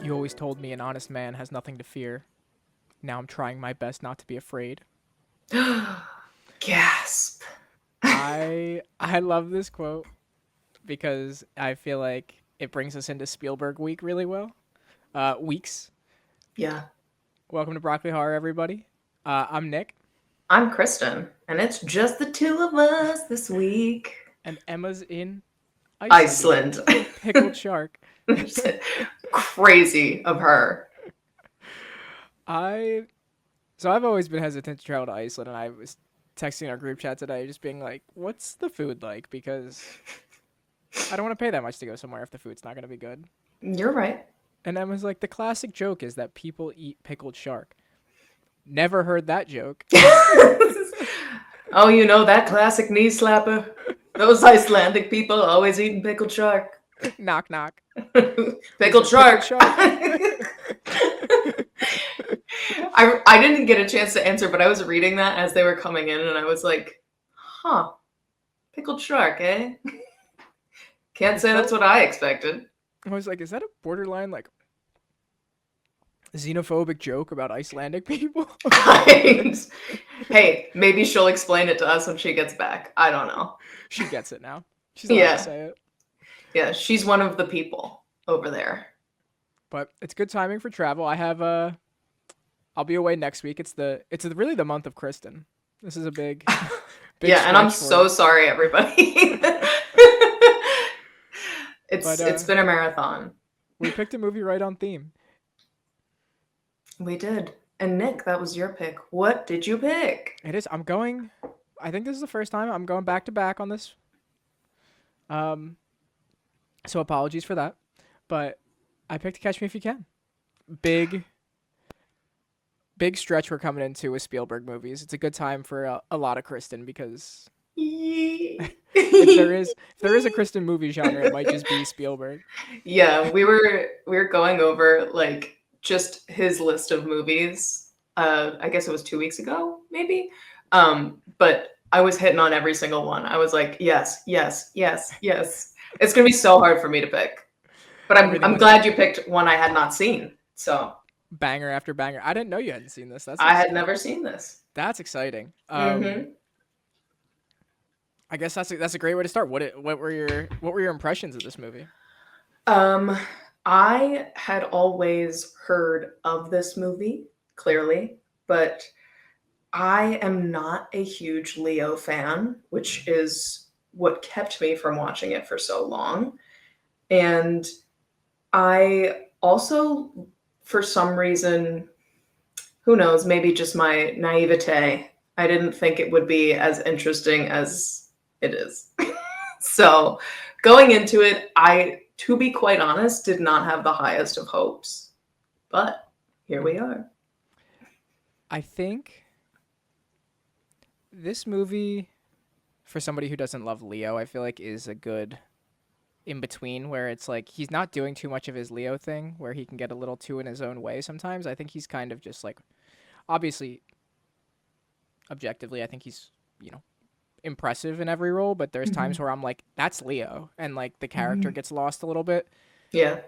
You always told me an honest man has nothing to fear. Now I'm trying my best not to be afraid. Gasp. I love this quote because I feel like it brings us into Spielberg week really well. Weeks. Yeah. Welcome to Broccoli Horror, everybody. I'm Nick, I'm Kristen, and it's just the two of us this week. and Emma's in Iceland Iceland. again. Pickled shark. Crazy of her. I so I've always been hesitant to travel to Iceland, and I was texting our group chat today, just being like, "What's the food like?" Because I don't want to pay that much to go somewhere if the food's not going to be good. You're right. And Emma's like, the classic joke is that people eat pickled shark. Never heard that joke. Oh, you know that classic knee slapper? Those Icelandic people always eating pickled shark. Knock knock. Pickled shark. Shark. I didn't get a chance to answer, but I was reading that as they were coming in, and I was like, huh. Pickled shark, eh? Can't say that's what I expected. I was like, is that a borderline like xenophobic joke about Icelandic people? Hey, maybe she'll explain it to us when she gets back. I don't know. She gets it now. She's allowed to say it. Yeah, she's one of the people over there. But it's good timing for travel. I have I'll be away next week. It's really the month of Kristen. This is a big yeah, and I'm so sorry, everybody. It's been a marathon. We picked a movie right on theme. We did. And Nick, that was your pick. What did you pick? It is. I think this is the first time I'm going back to back on this. So apologies for that. But I picked Catch Me If You Can. Big stretch we're coming into with Spielberg movies. It's a good time for a lot of Kristen because if there is a Kristen movie genre, it might just be Spielberg. Yeah, we were going over like just his list of movies. I guess it was 2 weeks ago, maybe. But I was hitting on every single one. I was like, yes, yes, yes, yes. It's gonna be so hard for me to pick. But I'm glad you picked one I had not seen. So banger after banger. I didn't know you hadn't seen this. I had never seen this. That's exciting. I guess that's a great way to start. What were your impressions of this movie? I had always heard of this movie, clearly, but I am not a huge Leo fan, which is what kept me from watching it for so long. And I also, for some reason, who knows, maybe just my naivete, I didn't think it would be as interesting as it is. So going into it, to be quite honest, did not have the highest of hopes. But here we are. I think this movie, for somebody who doesn't love Leo, I feel like is a good in between where it's like he's not doing too much of his Leo thing where he can get a little too in his own way sometimes. I think he's kind of just like, obviously, objectively, I think he's, impressive in every role, but there's times where I'm like, that's Leo, and like the character gets lost a little bit. Yeah.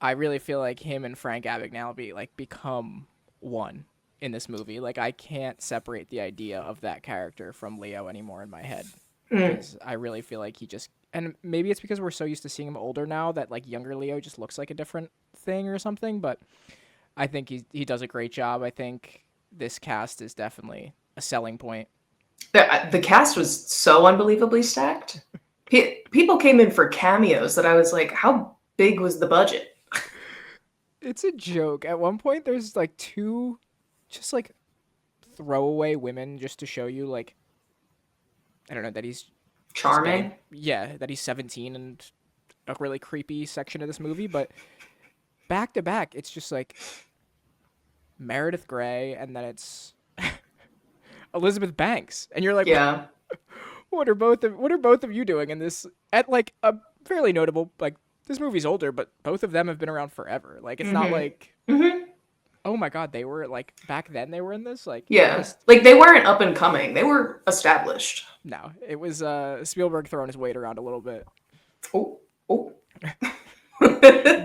I really feel like him and Frank Abagnale become one in this movie. Like I can't separate the idea of that character from Leo anymore in my head. Because I really feel like he just, and maybe it's because we're so used to seeing him older now that like younger Leo just looks like a different thing or something, but I think he does a great job. I think this cast is definitely a selling point. The cast was so unbelievably stacked. People came in for cameos that I was like, how big was the budget? It's a joke. At one point, there's like two just like throwaway women just to show you like, I don't know, that he's charming. Yeah, that he's 17 and a really creepy section of this movie. But back to back, it's just like Meredith Grey and then it's Elizabeth Banks, and you're like, yeah, what are both of you doing in this at like a fairly notable, like this movie's older, but both of them have been around forever. Like it's not like Oh my god, they were like back then they were in this? Like it Yeah. was Like they weren't up and coming. They were established. no, it was Spielberg throwing his weight around a little bit, Oh, oh.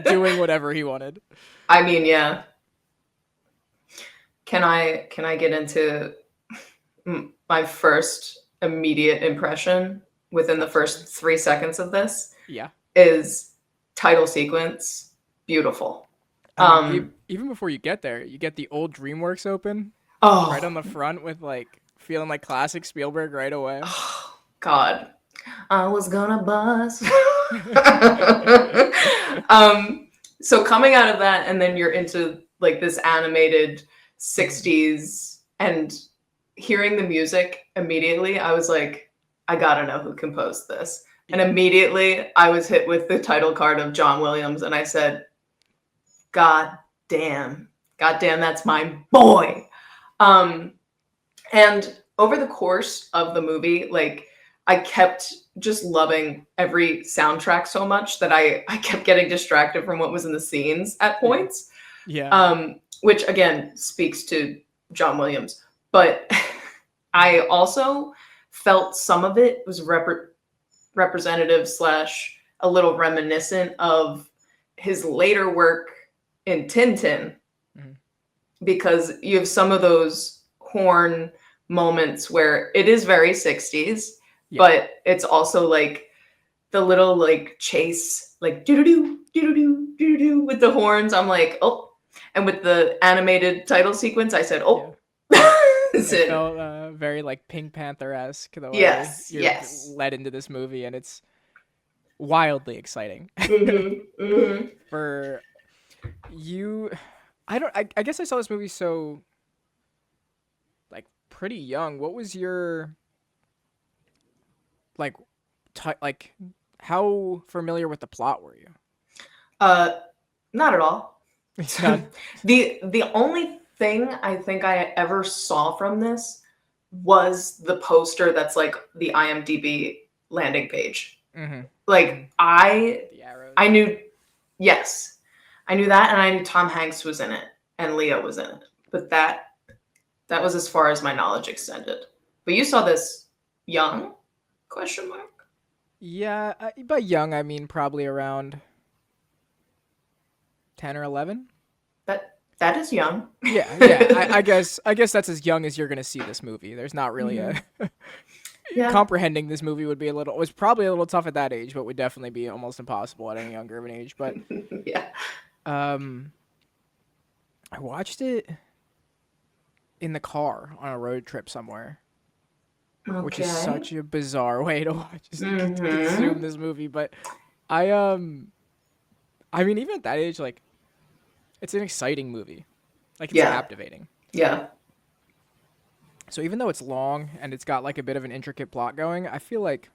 doing whatever he wanted. I mean, yeah. Can I get into my first immediate impression within the first 3 seconds of this? Yeah. Is title sequence beautiful. I mean, even before you get there, you get the old DreamWorks open right on Oh, the front with like feeling like classic Spielberg right away. oh God, I was gonna bust. So coming out of that, and then you're into like this animated 60s, and hearing the music immediately, I was like, I gotta know who composed this. And Yeah. immediately I was hit with the title card of John Williams, and I said, God damn, that's my boy. And over the course of the movie, like I kept just loving every soundtrack so much that I kept getting distracted from what was in the scenes at points. Yeah. Which again speaks to John Williams. But I also felt some of it was representative slash a little reminiscent of his later work in Tintin, Mhm. because you have some of those horn moments where it is very 60s, Yeah. but it's also like the little like chase, like doo doo doo doo doo doo with the horns. I'm like, oh, and with the animated title sequence, I said, oh. It felt very like Pink Panther-esque the way Yes, you're yes. led into this movie, and it's wildly exciting. For you, I guess I saw this movie so like pretty young. What was your like like how familiar with the plot were you? Not at all. None. The only thing I think I ever saw from this was the poster that's like the IMDb landing page. Mm-hmm. Like The arrows. I knew, yes, I knew that, and I knew Tom Hanks was in it and Leo was in it, but that was as far as my knowledge extended. But you saw this young? Question mark. Yeah, by young I mean probably around 10 or 11. That is young. Yeah. I guess that's as young as you're gonna see this movie. There's not really a Yeah. comprehending this movie would be was probably a little tough at that age, but would definitely be almost impossible at any younger of an age. But Yeah. I watched it in the car on a road trip somewhere, which is Okay. such a bizarre way to watch Mhm. consume this movie. But I mean, even at that age, like, it's an exciting movie. Like, it's Yeah. captivating. Yeah. So even though it's long and it's got like a bit of an intricate plot going, I feel like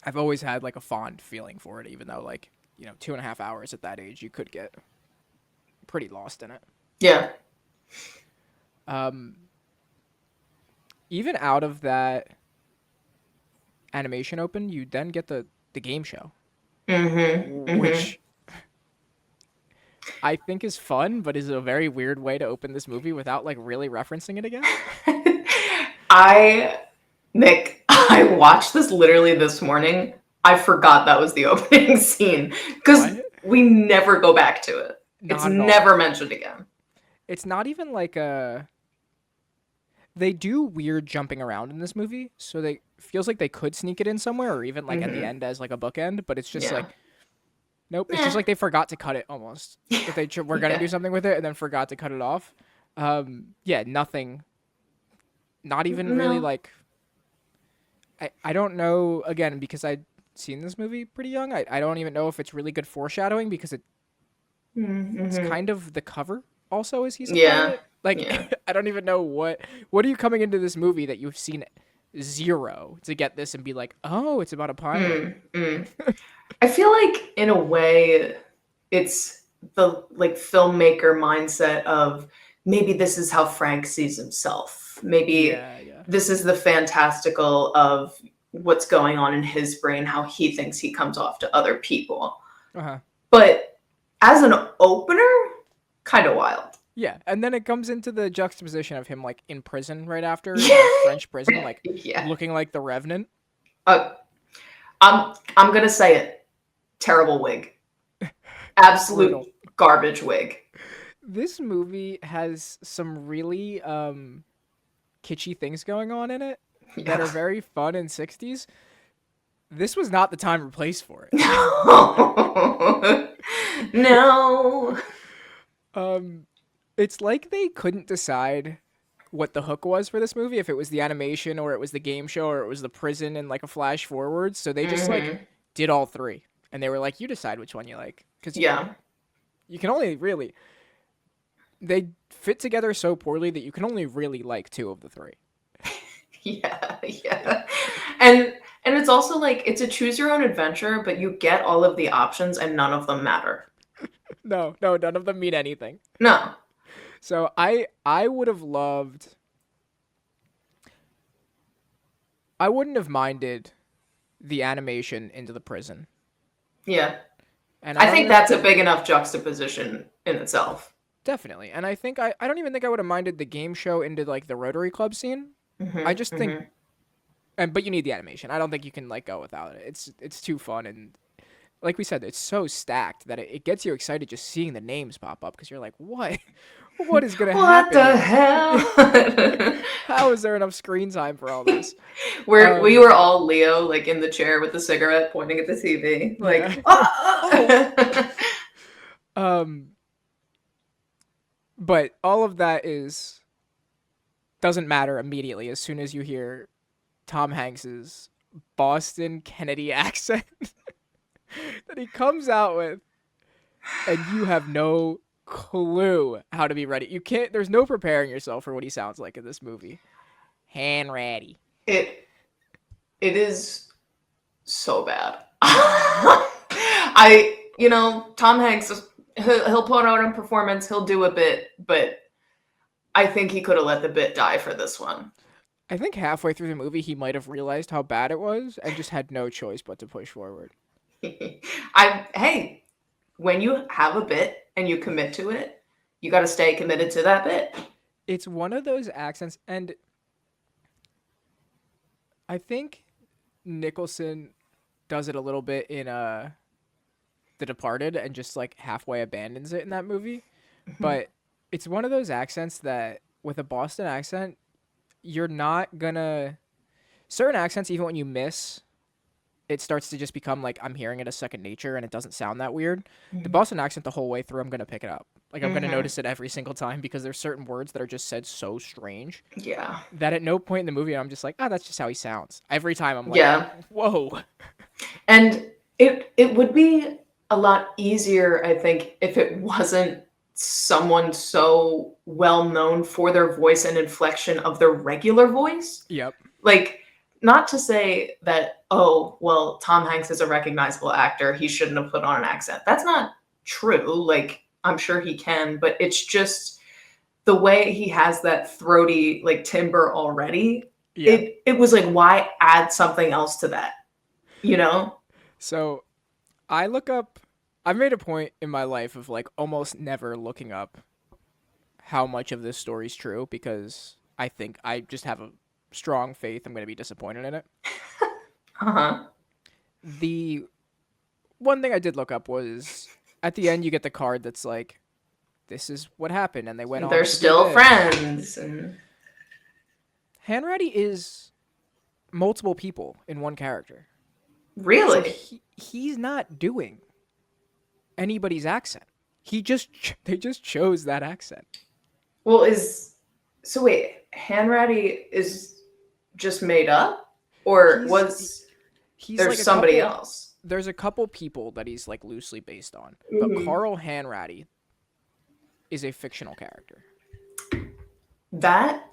I've always had like a fond feeling for it, even though like, 2.5 hours at that age, you could get pretty lost in it. Yeah. Even out of that animation open, you then get the game show, Mm-hmm. which I think is fun, but is a very weird way to open this movie without like really referencing it again. Nick, I watched this literally this morning. I forgot that was the opening scene because What? we never go back to it. Not It's at all. never mentioned again. It's not even like a. They do weird jumping around in this movie, so they feels like they could sneak it in somewhere, or even like at the end as like a bookend. But it's just Yeah. like, nope. It's just like they forgot to cut it almost. That they were gonna Yeah. do something with it and then forgot to cut it off. Yeah, nothing. Not even really No. like. I don't know, again, because I'd seen this movie pretty young. I don't even know if it's really good foreshadowing because it's Mhm. kind of the cover also as he's Yeah. implying it. Like, Yeah. I don't even know what are you coming into this movie that you've seen zero to get this and be like, oh, it's about a pilot. I feel like in a way it's the like filmmaker mindset of maybe this is how Frank sees himself. Maybe Yeah. this is the fantastical of what's going on in his brain, how he thinks he comes off to other people. Uh-huh. But as an opener, kind of wild. Yeah, and then it comes into the juxtaposition of him like in prison right after, in Yeah. a French prison, like Yeah. looking like the Revenant. I'm gonna say it. Terrible wig. Absolute Brutal. garbage wig. This movie has some really kitschy things going on in it that are very fun in 60s. This was not the time or place for it. No. It's like they couldn't decide what the hook was for this movie, if it was the animation or it was the game show or it was the prison and like a flash forward. So they just like did all three, and they were like, "You decide which one you like," because you can only really, they fit together so poorly that you can only really like two of the three. Yeah. And it's also like it's a choose your own adventure, but you get all of the options and none of them matter. No, none of them mean anything. No. So I would have loved. I wouldn't have minded the animation into the prison. Yeah. And I think that's a big enough juxtaposition in itself. Definitely. And I think I don't even think I would have minded the game show into like the Rotary Club scene. I just think but you need the animation. I don't think you can like go without it. It's too fun, and like we said, it's so stacked that it gets you excited just seeing the names pop up because you're like, what? What is going to happen? What the hell? How is there enough screen time for all this? We were all Leo, like in the chair with the cigarette pointing at the TV. Like, yeah. But all of that doesn't matter immediately as soon as you hear Tom Hanks's Boston Kennedy accent that he comes out with, and you have no clue how to be ready. You can't. There's no preparing yourself for what he sounds like in this movie. Hanratty. It is so bad. Tom Hanks, he'll put out a performance, he'll do a bit, but I think he could have let the bit die for this one. I think halfway through the movie, he might have realized how bad it was and just had no choice but to push forward. Hey, when you have a bit and you commit to it, you got to stay committed to that bit. It's one of those accents, and I think Nicholson does it a little bit in The Departed and just like halfway abandons it in that movie. But it's one of those accents that with a Boston accent, you're not gonna, certain accents, even when you miss, it starts to just become like I'm hearing it as second nature and it doesn't sound that weird. The Boston accent the whole way through, I'm gonna pick it up. Like I'm gonna notice it every single time because there's certain words that are just said so strange. Yeah. That at no point in the movie I'm just like, oh, that's just how he sounds. Every time I'm like, whoa. And it would be a lot easier, I think, if it wasn't someone so well known for their voice and inflection of their regular voice. Yep. Like, not to say that, oh, well, Tom Hanks is a recognizable actor, he shouldn't have put on an accent. That's not true. Like, I'm sure he can, but it's just the way he has that throaty, like, timbre already. Yeah. It was like, why add something else to that? You know? So I've made a point in my life of like almost never looking up how much of this story's true because I think I just have a strong faith I'm going to be disappointed in it. The one thing I did look up was at the end you get the card that's like, this is what happened, and they went on. They're still friends. And Hanratty is multiple people in one character. Really? So he's not doing anybody's accent. They just chose that accent. Well, wait, Hanratty is just made up, or he's there's like somebody else? There's a couple people that he's like loosely based on, but Carl Hanratty is a fictional character. That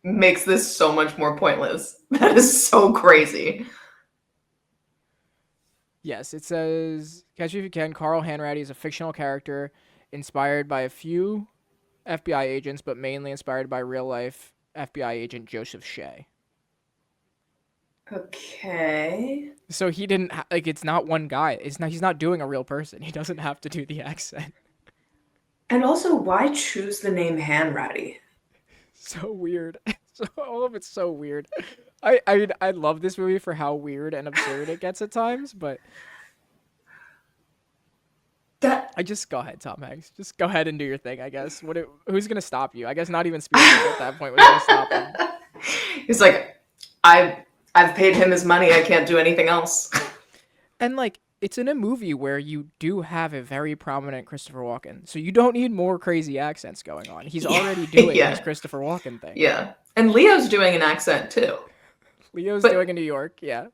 makes this so much more pointless. That is so crazy. Yes, it says, catch me if you can, Carl Hanratty is a fictional character inspired by a few FBI agents, but mainly inspired by real-life FBI agent Joseph Shea. Okay. So he didn't, it's not one guy. He's not doing a real person. He doesn't have to do the accent. And also, why choose the name Hanratty? So weird. So all of it's so weird. I mean I love this movie for how weird and absurd it gets at times, but That I just go ahead, Tom Hanks. Just go ahead and do your thing, I guess. Who's gonna stop you? I guess not even Spielberg at that point was gonna stop him. he's like, I've paid him his money. I can't do anything else. And like it's in a movie where you do have a very prominent Christopher Walken, so you don't need more crazy accents going on. He's Yeah, already doing his yeah, Christopher Walken thing. yeah. And Leo's doing an accent too, Leo's doing but in New York, yeah.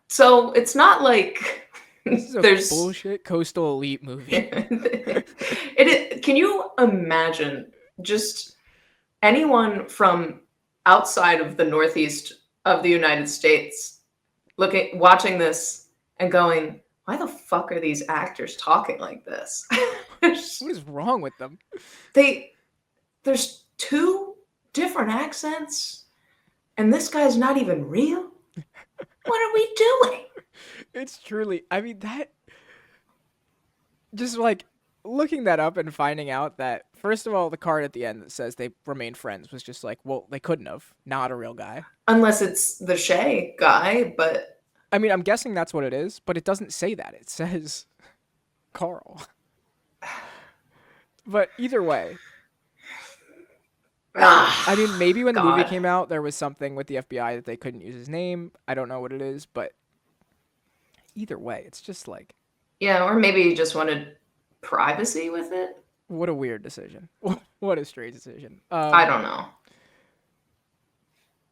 so it's not like This is a there's. bullshit coastal elite movie. Can you imagine just anyone from outside of the Northeast of the United States watching this and going, why the fuck are these actors talking like this? What is wrong with them? they there's two different accents and this guy's not even real. What are we doing? It's truly, I mean, that just like looking that up and finding out that first of all, the card at the end that says they remained friends was just like, well, they couldn't have. Not a real guy. Unless it's the Shay guy, but I mean, I'm guessing that's what it is, but it doesn't say that. It says Carl. But either way, I mean, maybe when the movie God. came out, there was something with the FBI that they couldn't use his name. I don't know what it is, but either way, it's just like, Yeah, or maybe he just wanted privacy with it. what a weird decision. What a strange decision. I don't know.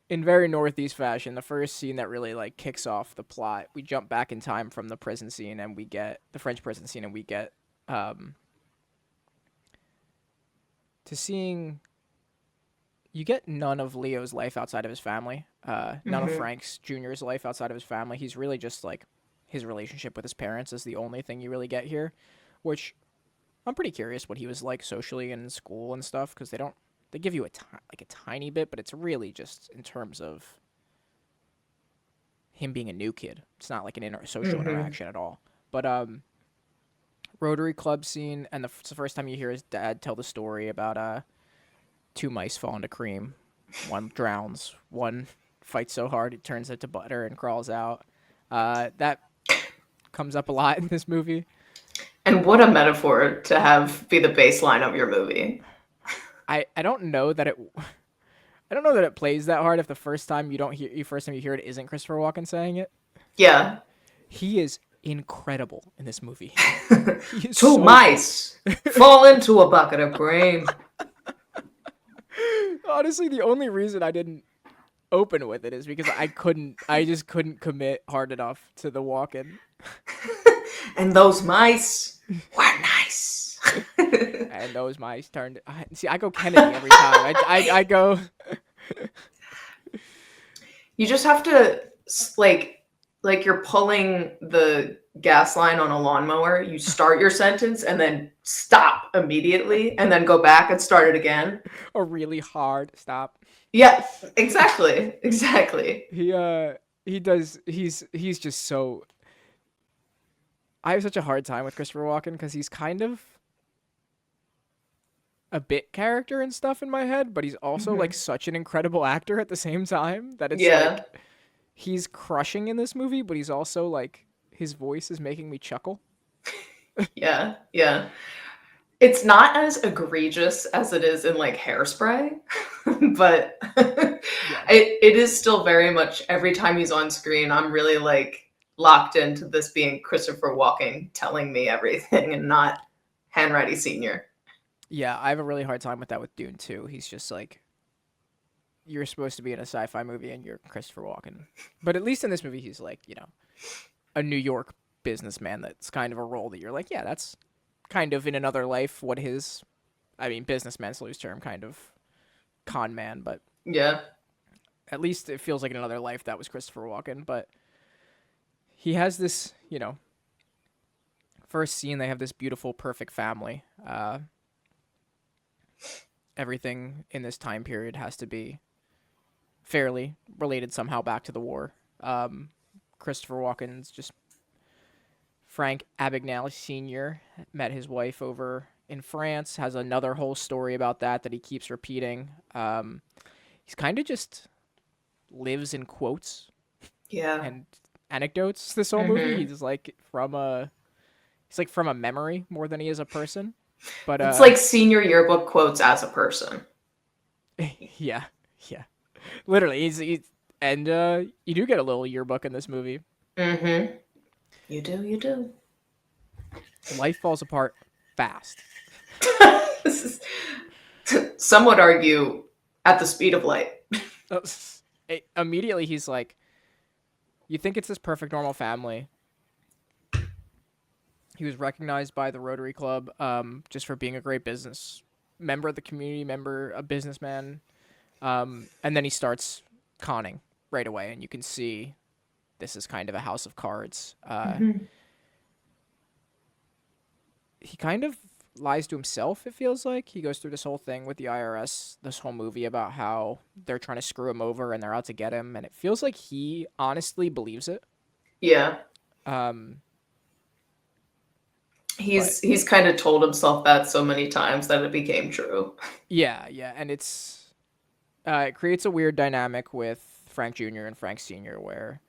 In very Northeast fashion, the first scene that really like kicks off the plot, we jump back in time from the prison scene and we get the French prison scene and we get to seeing you get none of Leo's life outside of his family. None of Frank's Jr.'s life outside of his family. He's really just like his relationship with his parents is the only thing you really get here, which I'm pretty curious what he was like socially and in school and stuff because they give you like a tiny bit, but it's really just in terms of him being a new kid. It's not like an social interaction at all. But Rotary Club scene, and it's the first time you hear his dad tell the story about two mice fall into cream. One drowns, one fights so hard it turns into butter and crawls out. That comes up a lot in this movie. And what a metaphor to have be the baseline of your movie. I don't know that it plays that hard if the first time you hear it isn't Christopher Walken saying it. Yeah. He is incredible in this movie. Two mice fall into a bucket of cream. Honestly, the only reason I didn't open with it is because I just couldn't commit hard enough to the Walken. And those mice were nice. And those mice turned. See, I go Kennedy every time. I go. You just have to like you're pulling the gas line on a lawnmower. You start your sentence and then stop immediately, and then go back and start it again. A really hard stop. Yeah, exactly, exactly. He does. He's just so. I have such a hard time with Christopher Walken because he's kind of a bit character and stuff in my head, but he's also like such an incredible actor at the same time that it's like he's crushing in this movie, but he's also like his voice is making me chuckle. Yeah, yeah. It's not as egregious as it is in like Hairspray, but it is still very much every time he's on screen, I'm really like locked into this being Christopher Walken telling me everything and not Hanratty Sr. Yeah, I have a really hard time with that with Dune too. He's just like, you're supposed to be in a sci-fi movie and you're Christopher Walken. But at least in this movie, he's like, a New York businessman that's kind of a role that you're like, yeah, that's kind of in another life what businessman's loose term, kind of con man, but Yeah. at least it feels like in another life that was Christopher Walken. But he has this, first scene, they have this beautiful, perfect family. Everything in this time period has to be fairly related somehow back to the war. Christopher Walken's just Frank Abagnale Sr. met his wife over in France, has another whole story about that he keeps repeating. He's kind of just lives in quotes Yeah. and anecdotes this whole movie. Hmm. He's like from a memory more than he is a person. But It's like senior yearbook quotes as a person. yeah, yeah. Literally, and you do get a little yearbook in this movie. Hmm. You do, you do. Life falls apart fast. This is, some would argue, at the speed of light. Immediately he's like, you think it's this perfect normal family. He was recognized by the Rotary Club just for being a great business member of the community, a businessman. And then he starts conning right away, and you can see this is kind of a house of cards. Hmm. He kind of lies to himself, it feels like. He goes through this whole thing with the IRS, this whole movie about how they're trying to screw him over and they're out to get him, and it feels like he honestly believes it. Yeah. Um, but He's kind of told himself that so many times that it became true. yeah, and it creates a weird dynamic with Frank Jr. and Frank Sr. where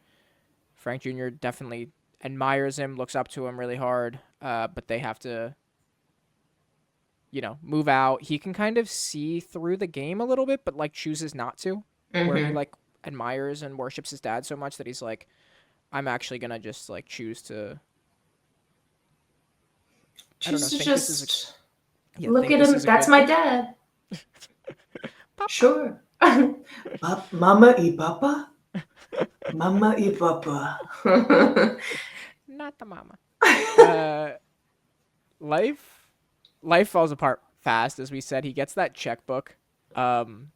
Frank Jr. definitely admires him, looks up to him really hard, but they have to, move out. He can kind of see through the game a little bit, but like chooses not to, where he Hmm. like admires and worships his dad so much that he's like, I'm actually gonna just like choose to, I don't know, Choose to think this is just look think at this him. is a That's good my thing. dad. Papa, Sure. Mama y papa? Mama y papa. not the mama. Uh, life, life falls apart fast, as we said. He gets that checkbook, um,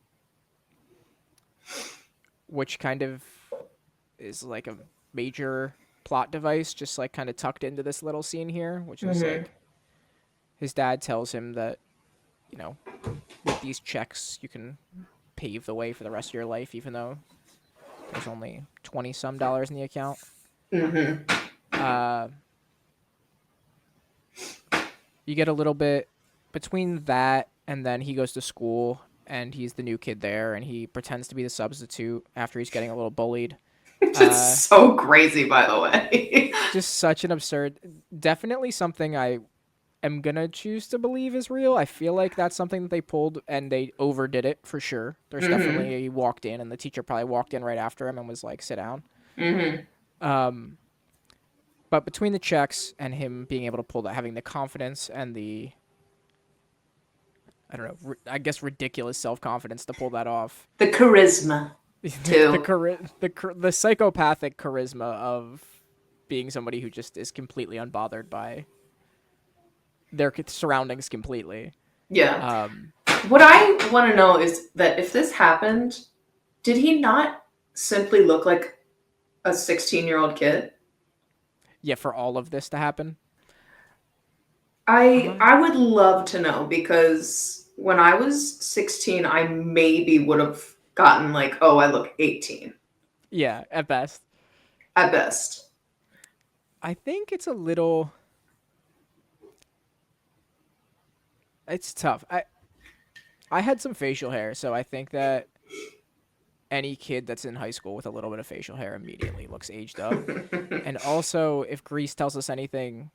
which kind of is like a major plot device, just like kind of tucked into this little scene here, which is Hmm. like his dad tells him that, with these checks, you can pave the way for the rest of your life, even though there's only 20 some dollars in the account. Hmm. Uh, you get a little bit between that, and then he goes to school and he's the new kid there, and he pretends to be the substitute after he's getting a little bullied. It's Uh, so crazy, by the way. just such an absurd, definitely something I am gonna choose to believe is real. I feel like that's something that they pulled and they overdid it for sure. There's Hmm. definitely he walked in and the teacher probably walked in right after him and was like, "Sit down." Hmm. Um, but between the checks and him being able to pull that, having the confidence and the, I don't know, I guess ridiculous self confidence to pull that off. The charisma, too. The psychopathic charisma of being somebody who just is completely unbothered by their surroundings completely. Yeah. Um, What I want to know is that if this happened, did he not simply look like a 16-year-old kid? yeah, for all of this to happen. Uh, I would love to know because when I was 16, I maybe would have gotten like, oh, I look 18 yeah, at best. at best. I think it's a little. It's tough. I had some facial hair, so I think that any kid that's in high school with a little bit of facial hair immediately looks aged up. And also, if Grease tells us anything,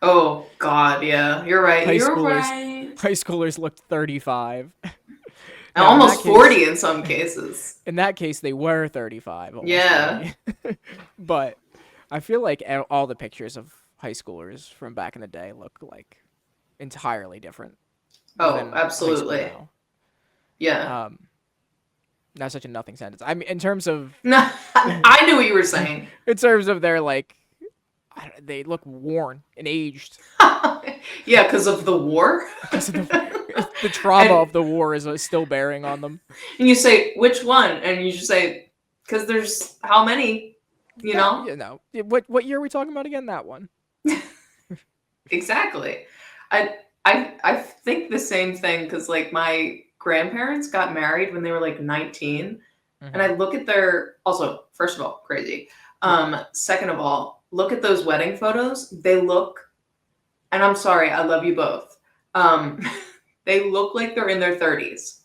Oh God, yeah, you're right. high You're schoolers right. high schoolers looked 35. Now, Almost 40 in some cases. in that case, they were 35, almost Yeah. 40. But I feel like all the pictures of high schoolers from back in the day look like entirely different Oh, than high school absolutely. now. Yeah. Um, Not such a nothing sentence. I mean, in terms of No, I knew what you were saying. their like, they look worn and aged Yeah, because of the war. because of the trauma and of the war is still bearing on them. and you say which one, and you just say because there's how many, you That know? what year are we talking about again? That one. Exactly. I think the same thing because like my grandparents got married when they were like 19, and Mm-hmm. I look at their also first of all crazy. Yeah. Second of all, look at those wedding photos. They look, and I'm sorry, I love you both. Um, they look like they're in their 30s,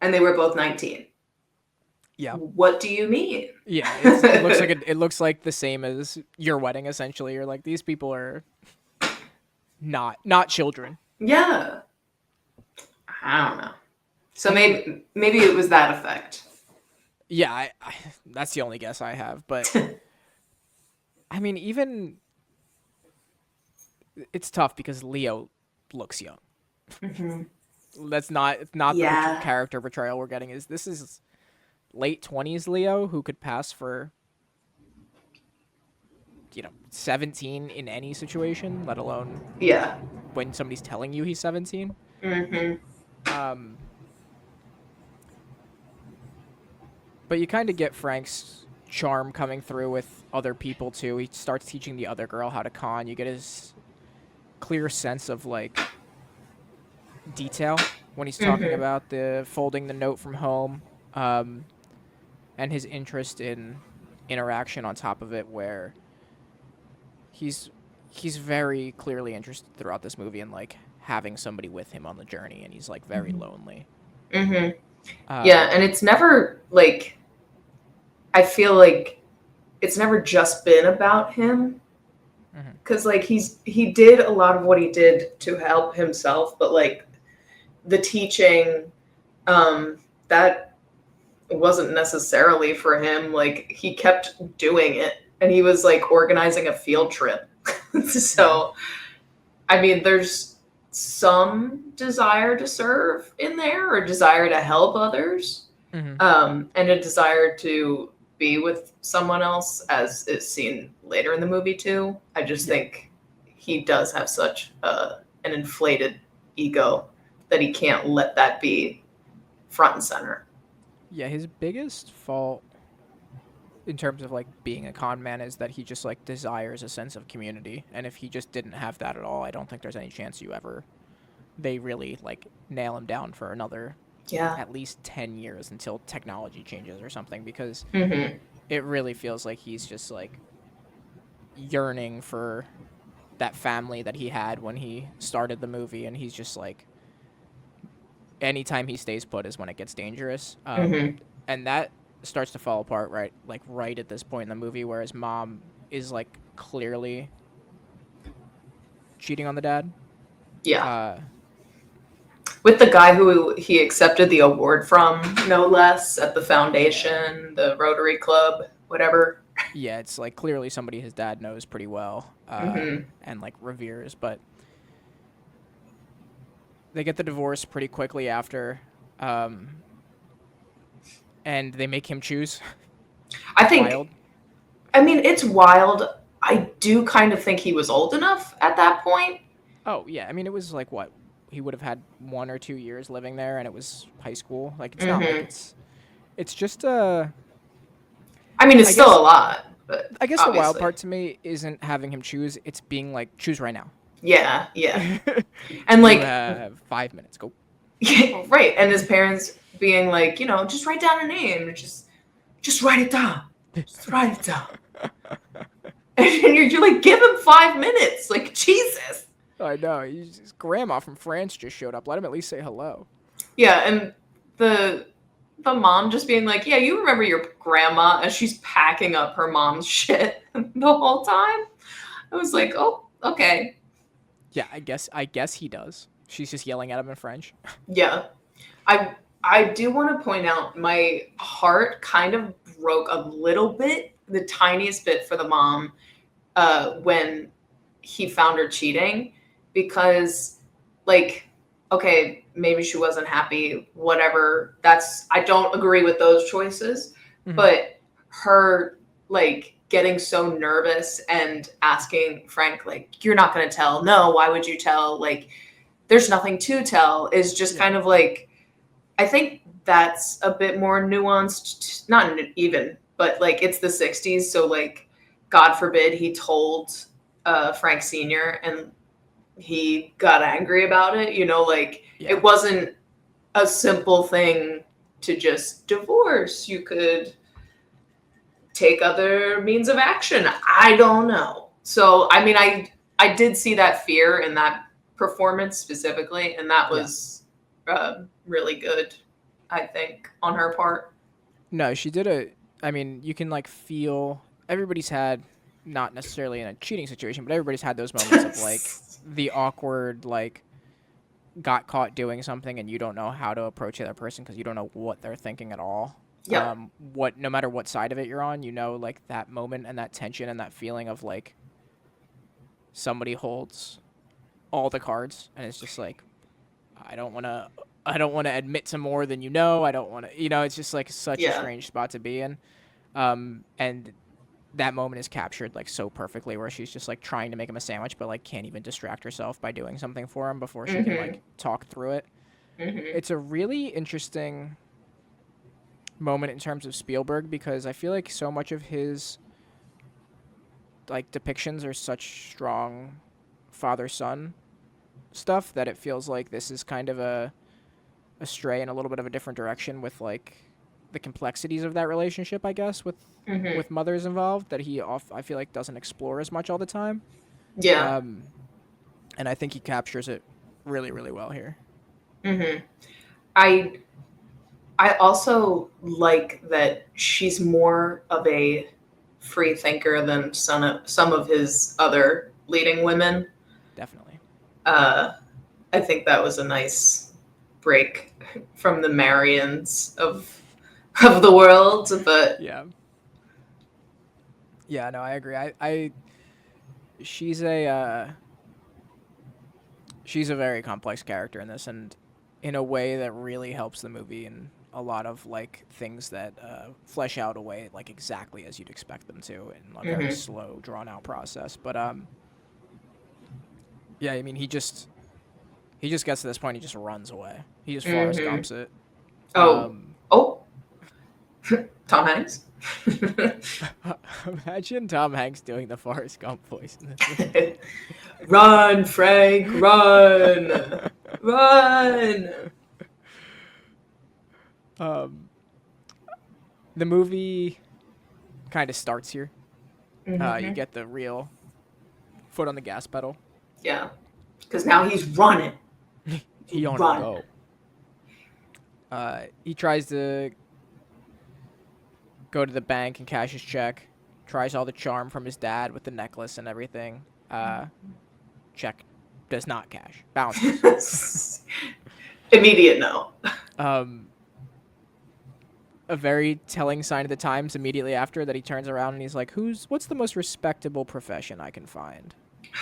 and they were both 19. Yeah. What do you mean? Yeah, it looks like the same as your wedding essentially. You're like, these people are not children. Yeah, I don't know. So maybe it was that effect. Yeah, that's the only guess I have, but I mean, even it's tough because Leo looks young. Mm-hmm. That's not it's not the Yeah. character portrayal we're getting. This is late 20s Leo who could pass for 17 in any situation, let alone Yeah. when somebody's telling you he's 17. Mm-hmm. Um, but you kind of get Frank's charm coming through with other people too. He starts teaching the other girl how to con. You get his clear sense of like detail when he's talking Mm-hmm. about the folding the note from home, um, and his interest in interaction on top of it, where he's very clearly interested throughout this movie in like having somebody with him on the journey, and he's like very lonely. Mm-hmm. Yeah, Um, and it's never like, I feel like it's never just been about him, mhm. because like he did a lot of what he did to help himself, but like the teaching, that wasn't necessarily for him. Like he kept doing it, and he was like organizing a field trip. Yeah. So I mean, there's some desire to serve in there, or desire to help others, Hmm. and a desire to be with someone else, as is seen later in the movie too. I just Yeah. think he does have such an inflated ego that he can't let that be front and center. Yeah, his biggest fault in terms of like being a con man is that he just like desires a sense of community, and if he just didn't have that at all, I don't think there's any chance they really like nail him down for another Yeah. at least 10 years until technology changes or something, because Mm-hmm. it really feels like he's just like yearning for that family that he had when he started the movie, and he's just like anytime he stays put is when it gets dangerous. Mm-hmm. And that starts to fall apart right at this point in the movie, where his mom is like clearly cheating on the dad. Yeah. uh With the guy who he accepted the award from, no less, at the yeah, foundation, the Rotary Club, whatever. yeah, it's like clearly somebody his dad knows pretty well, Mm-hmm. and like reveres, but they get the divorce pretty quickly after, um and they make him choose. I Wild. think, I mean, it's wild. I do kind of think he was old enough at that point. Oh yeah, I mean it was like what he would have had 1 or 2 years living there, and it was high school. Like it's not like Mm-hmm. it's just I mean, it's I still guess a lot, but I guess the wild obviously. part to me isn't having him choose, it's being like, choose right now. Yeah, yeah. And You like, have 5 minutes, go. right. And his parents being like, just write down a name. Just write it down. Just write it down. And you're like, give him 5 minutes. Like, Jesus. I know, his grandma from France just showed up, let him at least say hello. Yeah, and the the mom just being like, yeah, you remember your grandma, as she's packing up her mom's shit the whole time. I was like, oh, okay. Yeah, I guess he does. She's just yelling at him in French. Yeah. I do want to point out, my heart kind of broke a little bit, the tiniest bit, for the mom, when he found her cheating, because like, okay, maybe she wasn't happy, whatever. I don't agree with those choices, Mhm. but her like getting so nervous and asking Frank, like, you're not going to tell. No, why would you tell? Like, there's nothing to tell, is just Yeah. kind of like, I think that's a bit more nuanced, not even, but like it's the 60s. So, like, God forbid he told Frank Sr. and he got angry about it. Like, Yeah. it wasn't a simple thing to just divorce. You could take other means of action. I don't know. So, I mean, I did see that fear in that performance specifically, and that Yeah. was really good, I think, on her part. No, she did a. I mean, you can like feel everybody's had, not necessarily in a cheating situation, but everybody's had those moments of like the awkward, like got caught doing something and you don't know how to approach the other person because you don't know what they're thinking at all. Yep. What no matter what side of it you're on, you know, like that moment and that tension and that feeling of like somebody holds all the cards and it's just like I don't want to. I don't want to admit to more than you know. I don't want to, it's just like such a Yeah. strange spot to be in. And that moment is captured like so perfectly where she's just like trying to make him a sandwich, but like can't even distract herself by doing something for him before she can like talk through it. It's a really interesting moment in terms of Spielberg because I feel like so much of his like depictions are such strong father-son stuff that it feels like this is kind of a stray in a little bit of a different direction with like the complexities of that relationship, I guess, with mothers involved that I feel like doesn't explore as much all the time. Yeah. Um, and I think he captures it really, really well here. I I also like that she's more of a free thinker than some of his other leading women. Definitely. I think that was a nice break from the Marians of the world, but Yeah. Yeah, no, I agree. I she's a she's a very complex character in this and in a way that really helps the movie and a lot of like things that flesh out a way like exactly as you'd expect them to in a very slow drawn out process, but yeah, I mean he just gets to this point, he just runs away, he just Forrest Gumps it. oh, oh, Tom Hanks. Imagine Tom Hanks doing the Forrest Gump voice in this movie. Run, Frank, run, run. The movie kind of starts here. Mm-hmm. You get the real foot on the gas pedal. Yeah, because now he's running. He on Run. go. He tries to go to the bank and cash his check. Tries all the charm from his dad with the necklace and everything. Check does not cash. Bounces. Immediate no. A very telling sign of the times immediately after that he turns around and he's like, what's the most respectable profession I can find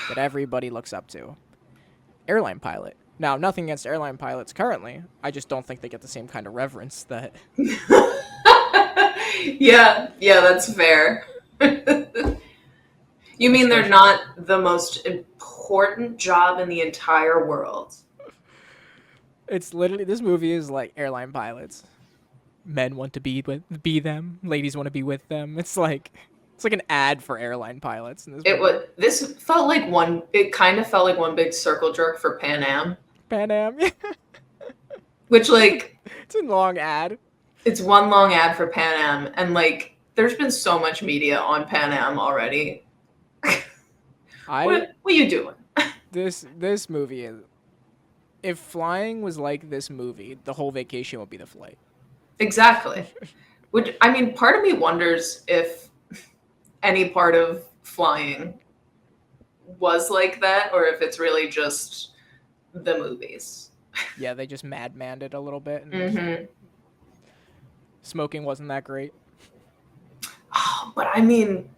that everybody looks up to? Airline pilot. Now, nothing against airline pilots currently. I just don't think they get the same kind of reverence that... yeah, that's fair. You mean they're not the most important job in the entire world? It's literally, this movie is like airline pilots. Men want to be them. Ladies want to be with them. It's like an ad for airline pilots. In this movie. It kind of felt like one big circle jerk for Pan Am. Pan Am, yeah. Which like it's a long ad. It's one long ad for Pan Am, and like there's been so much media on Pan Am already. What are you doing? This movie is. If flying was like this movie, the whole vacation would be the flight. Exactly. Part of me wonders if any part of flying was like that, or if it's really just the movies. Yeah, they just madmaned it a little bit. And smoking wasn't that great. Oh, but I mean,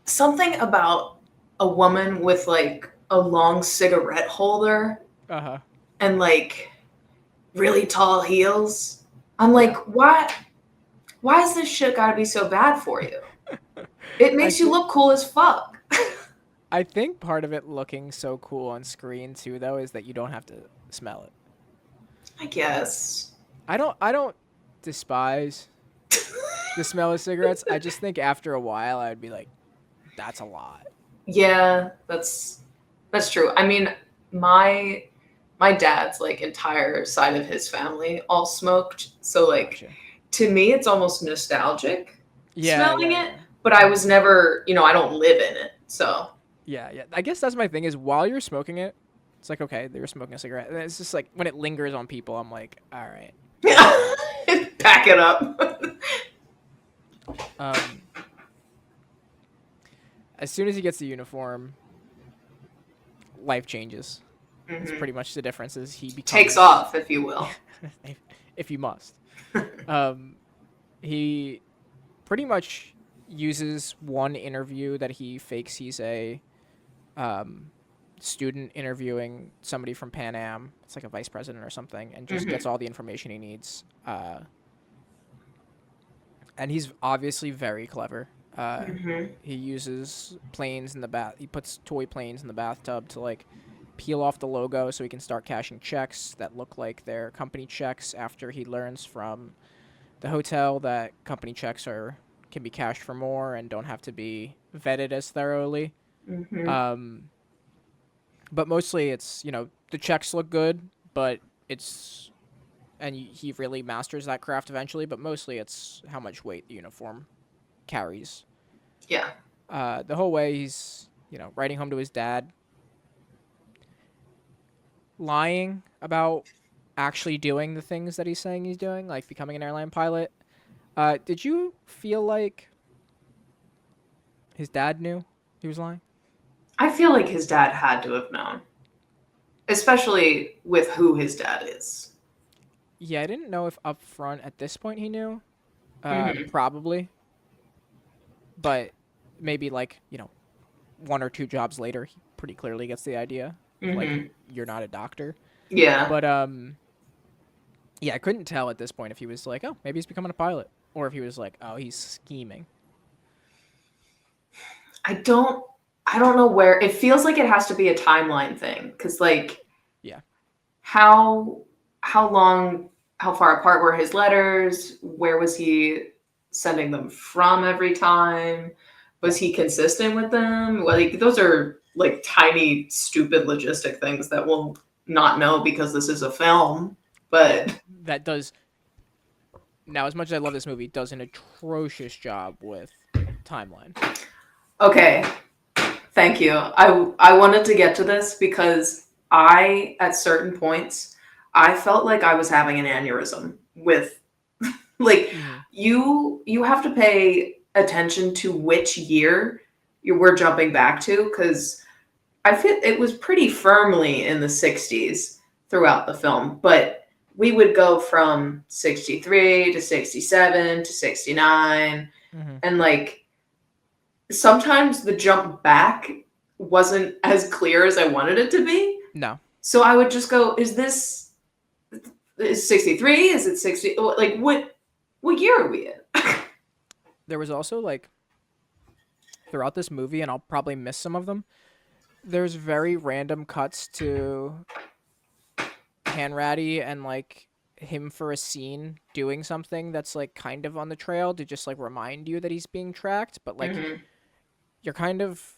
something about a woman with like a long cigarette holder and like really tall heels. I'm like, why is this shit gotta be so bad for you? It makes you look cool as fuck. I think part of it looking so cool on screen too, though, is that you don't have to smell it. I guess. I don't despise the smell of cigarettes. I just think after a while I would be like, that's a lot. Yeah, that's true. I mean, my dad's like entire side of his family all smoked, so like gotcha. To me it's almost nostalgic smelling it, but I was never, I don't live in it, so yeah. I guess that's my thing is while you're smoking it, It's like, okay, they were smoking a cigarette. And it's just like when it lingers on people, I'm like, all right. Pack it up. Um, as soon as he gets the uniform, life changes. That's Hmm. pretty much the difference. Is he Takes becomes, off, if you will. if you must, um, he pretty much uses one interview that he fakes he's a um, student interviewing somebody from Pan Am. It's like a vice president or something, and just Hmm. gets all the information he needs. And he's obviously very clever. Hmm. He uses planes in the bath. He puts toy planes in the bathtub to like peel off the logo so he can start cashing checks that look like they're company checks. After he learns from the hotel that company checks are can be cashed for more and don't have to be vetted as thoroughly. Hmm. Um, but mostly it's the checks look good, but it's and he really masters that craft eventually. But mostly it's how much weight the uniform carries. Yeah. The whole way he's writing home to his dad, lying about actually doing the things that he's saying he's doing, like becoming an airline pilot. Did you feel like his dad knew he was lying? I feel like his dad had to have known, especially with who his dad is. Yeah, I didn't know if up front at this point he knew. Hmm. Probably, but maybe like one or two jobs later, he pretty clearly gets the idea of like Hmm. you're not a doctor. Yeah. But yeah, I couldn't tell at this point if he was like, oh, maybe he's becoming a pilot, or if he was like, oh, he's scheming. I don't I don't know where it feels like it has to be a timeline thing because like Yeah, how how long how far apart were his letters? Where was he sending them from every time? Was yeah. he consistent with them? Well, like those are like tiny stupid logistic things that we'll not know because this is a film. Yeah, But that does. Now, as much as I love this movie, it does an atrocious job with timeline. okay, thank you. I wanted to get to this because I at certain points I felt like I was having an aneurysm with like Mm-hmm. you have to pay attention to which year we're jumping back to because I feel it was pretty firmly in the 60s throughout the film, but we would go from 63 to 67 to 69 Mm-hmm. and like sometimes the jump back wasn't as clear as I wanted it to be. No, So I would just go, is 63? Is it 60? Like what year are we in? there was also like throughout this movie, and I'll probably miss some of them. There's very random cuts to Hanratty and like him for a scene doing something that's like kind of on the trail to just like remind you that he's being tracked, but like Mhm. you're kind of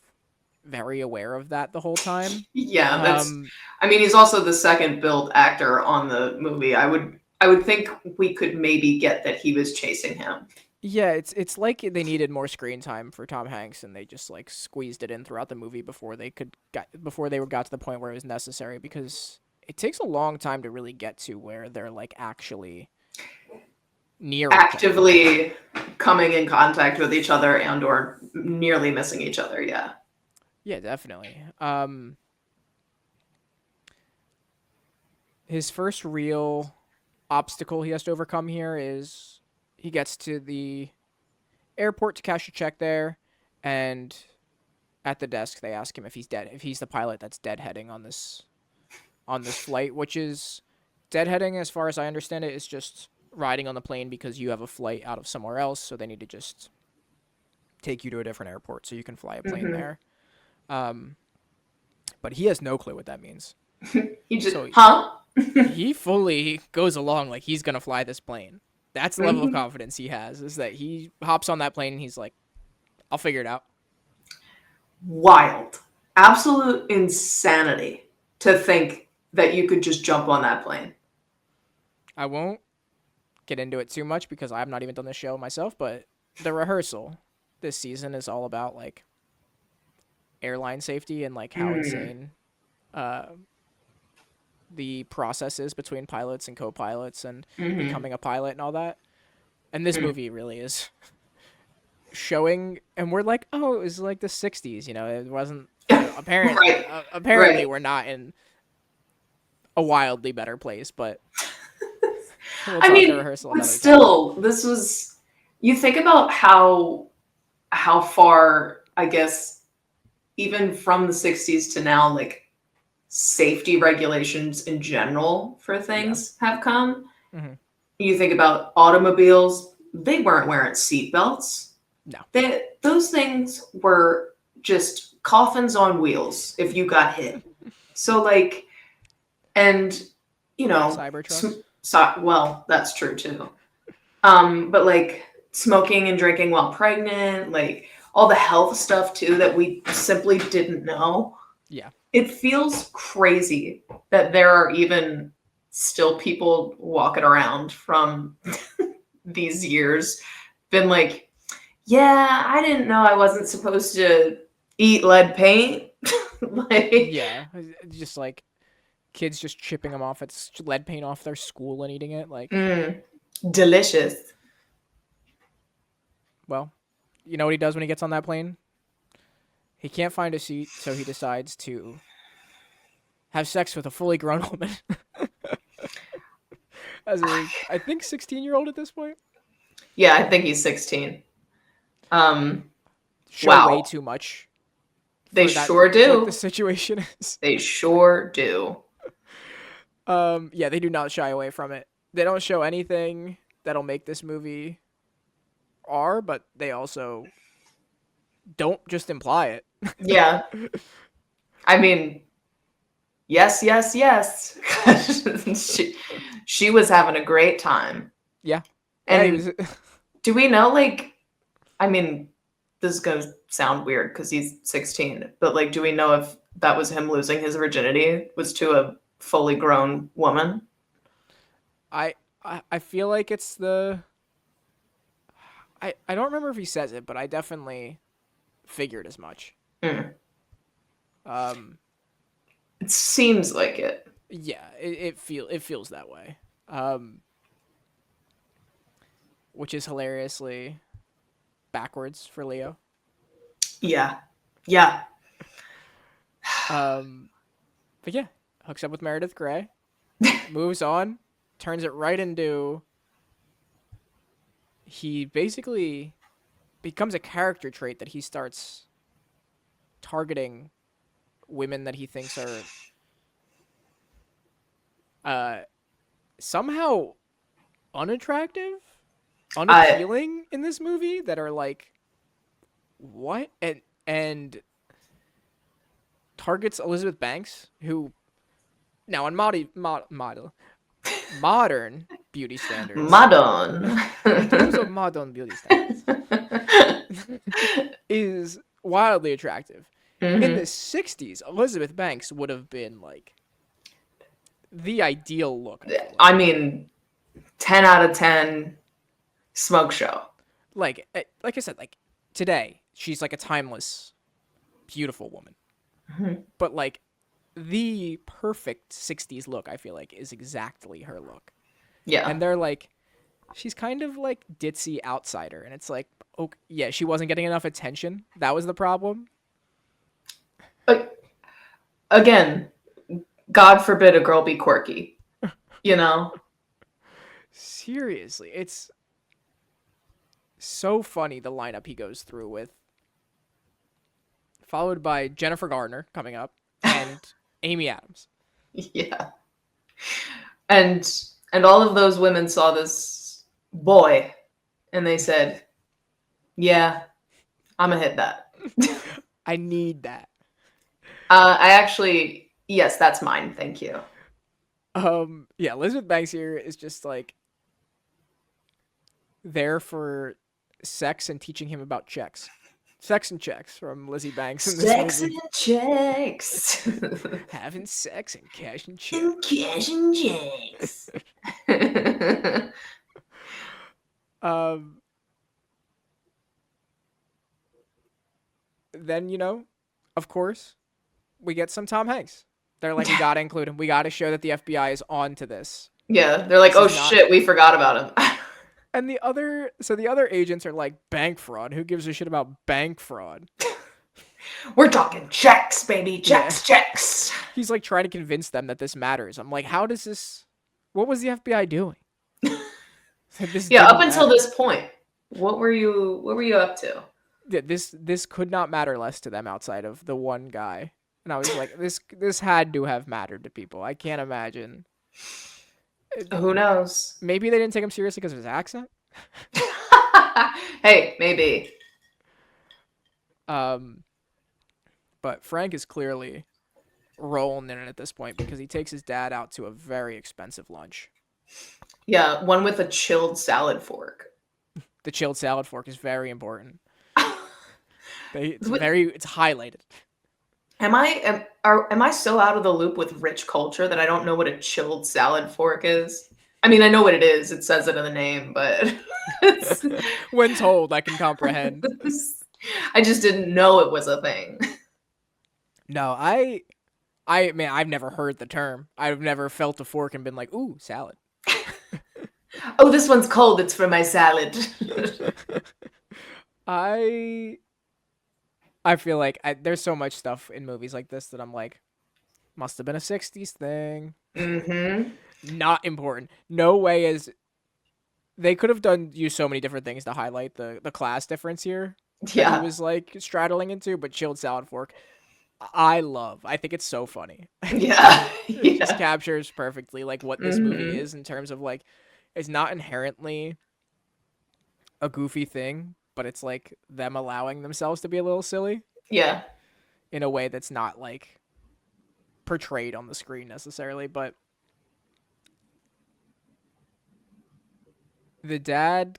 very aware of that the whole time. Yeah, that's Um, I mean he's also the second billed actor on the movie. I would think we could maybe get that he was chasing him. yeah, it's like they needed more screen time for Tom Hanks, and they just like squeezed it in throughout the movie before they got to the point where it was necessary because it takes a long time to really get to where they're like actually near each other. Actively coming in contact with each other and or nearly missing each other, yeah. Yeah, definitely. His first real obstacle he has to overcome here is he gets to the airport to cash a check there, and at the desk they ask him if he's the pilot that's deadheading on this flight, which is deadheading as far as I understand it is just riding on the plane because you have a flight out of somewhere else, so they need to just take you to a different airport so you can fly a plane Hmm. there. Um, but he has no clue what that means. He just, So huh? he fully goes along like he's gonna fly this plane. That's the level of Mhm. confidence he has. Is that he hops on that plane and he's like, "I'll figure it out." Wild. Absolute insanity to think that you could just jump on that plane. I won't get into it too much because I've not even done this show myself. But the rehearsal this season is all about like airline safety and like how Mm. insane uh, the processes between pilots and co-pilots and Mm-hmm. becoming a pilot and all that. And this movie really is showing, and we're like, oh, it was like the 60s, it wasn't, apparently, Right. apparently Right. we're not in a wildly better place, but we'll I talk a mean, rehearsal but another time. still, this was. You think about how far, I guess, even from the 60s to now, like safety regulations in general for Yeah. things have come. Hmm. You think about automobiles, they weren't wearing seatbelts. No. Those things were just coffins on wheels if you got hit. So, like, and, Cybertrucks. well, that's true too. But like smoking and drinking while pregnant, like all the health stuff too that we simply didn't know. Yeah. It feels crazy that there are even still people walking around from these years been like, yeah, I didn't know I wasn't supposed to eat lead paint. Like, Yeah. Just like kids just chipping them off, it's lead paint off their school and eating it. Like, delicious. well, you know what he does when he gets on that plane? He can't find a seat, so he decides to have sex with a fully grown woman. As a, I think, 16-year-old at this point. Yeah, I think he's 16. Show way Wow. too much They for that, sure what the do. situation is. They sure do. Yeah, they do not shy away from it. They don't show anything that'll make this movie R, but they also don't just imply it. Yeah. I mean, yes, yes, yes. she was having a great time. Yeah. Yeah, he And was. do we know, like, I mean, this is going to sound weird because he's 16, but like, do we know if that was him losing his virginity was to a fully grown woman? I feel like it's the. I don't remember if he says it, but I definitely figured as much. Mm. Um, It seems like it. yeah, it feels that way. Which is hilariously backwards for Leo. Yeah. Yeah. Um, but yeah, hooks up with Meredith Grey, moves on, turns it right into. He basically becomes a character trait that he starts targeting women that he thinks are uh, somehow unattractive, I unappealing in this movie that are like what and targets Elizabeth Banks, who now on modern beauty standards, Madon. in terms of modern beauty standards, is wildly attractive. In Hmm. the 60s, Elizabeth Banks would have been like the ideal look, I feel I like. mean, 10 out of 10 smoke show. Like I said, like today, she's like a timeless, beautiful woman. Mhm. But like the perfect 60s look, I feel like, is exactly her look. Yeah. And they're like, she's kind of like ditzy outsider. And it's like, oh, yeah, she wasn't getting enough attention. That was the problem. But again, God forbid a girl be quirky, you know? Seriously, it's so funny the lineup he goes through with, followed by Jennifer Garner coming up and Amy Adams. Yeah. And and all of those women saw this boy and they said, "Yeah, I'm gonna hit that." I need that. I actually, yes, that's mine. Thank you. Yeah, Elizabeth Banks here is just like there for sex and teaching him about checks. Sex and checks from Lizzie Banks in this Sex and movie. checks. Having sex and cashing checks. And cash and checks. Um, then, of course, we get some Tom Hanks. They're like, we gotta include him. We gotta show that the FBI is on to this. Yeah, they're like, This oh is not. shit, we forgot about him. And the other agents are like, bank fraud. Who gives a shit about bank fraud? We're talking checks, baby. Yeah. Checks. He's like trying to convince them that this matters. I'm like, how does this? What was the FBI doing? This Yeah, up didn't until matter. this point, what were you up to? This could not matter less to them outside of the one guy. And I was like, this had to have mattered to people. I can't imagine. Who knows? Maybe they didn't take him seriously because of his accent. Hey, maybe. But Frank is clearly rolling in it at this point because he takes his dad out to a very expensive lunch. Yeah, one with a chilled salad fork. The chilled salad fork is very important. It's What- highlighted. Am I so out of the loop with rich culture that I don't know what a chilled salad fork is? I mean, I know what it is. It says it in the name, but When told, I can comprehend. I just didn't know it was a thing. No, man, I've never heard the term. I've never felt a fork and been like, ooh, salad. Oh, this one's cold. It's for my salad. I feel like there's so much stuff in movies like this that I'm like, must have been a 60s thing. Mm-hmm. Not important. No way is. They could have used so many different things to highlight the class difference here. Yeah. That he was like straddling into, but chilled salad fork. I think it's so funny. Yeah. It just Yeah. captures perfectly like what this movie is in terms of like, it's not inherently a goofy thing, but it's like them allowing themselves to be a little silly Yeah. in a way that's not like portrayed on the screen necessarily. But the dad,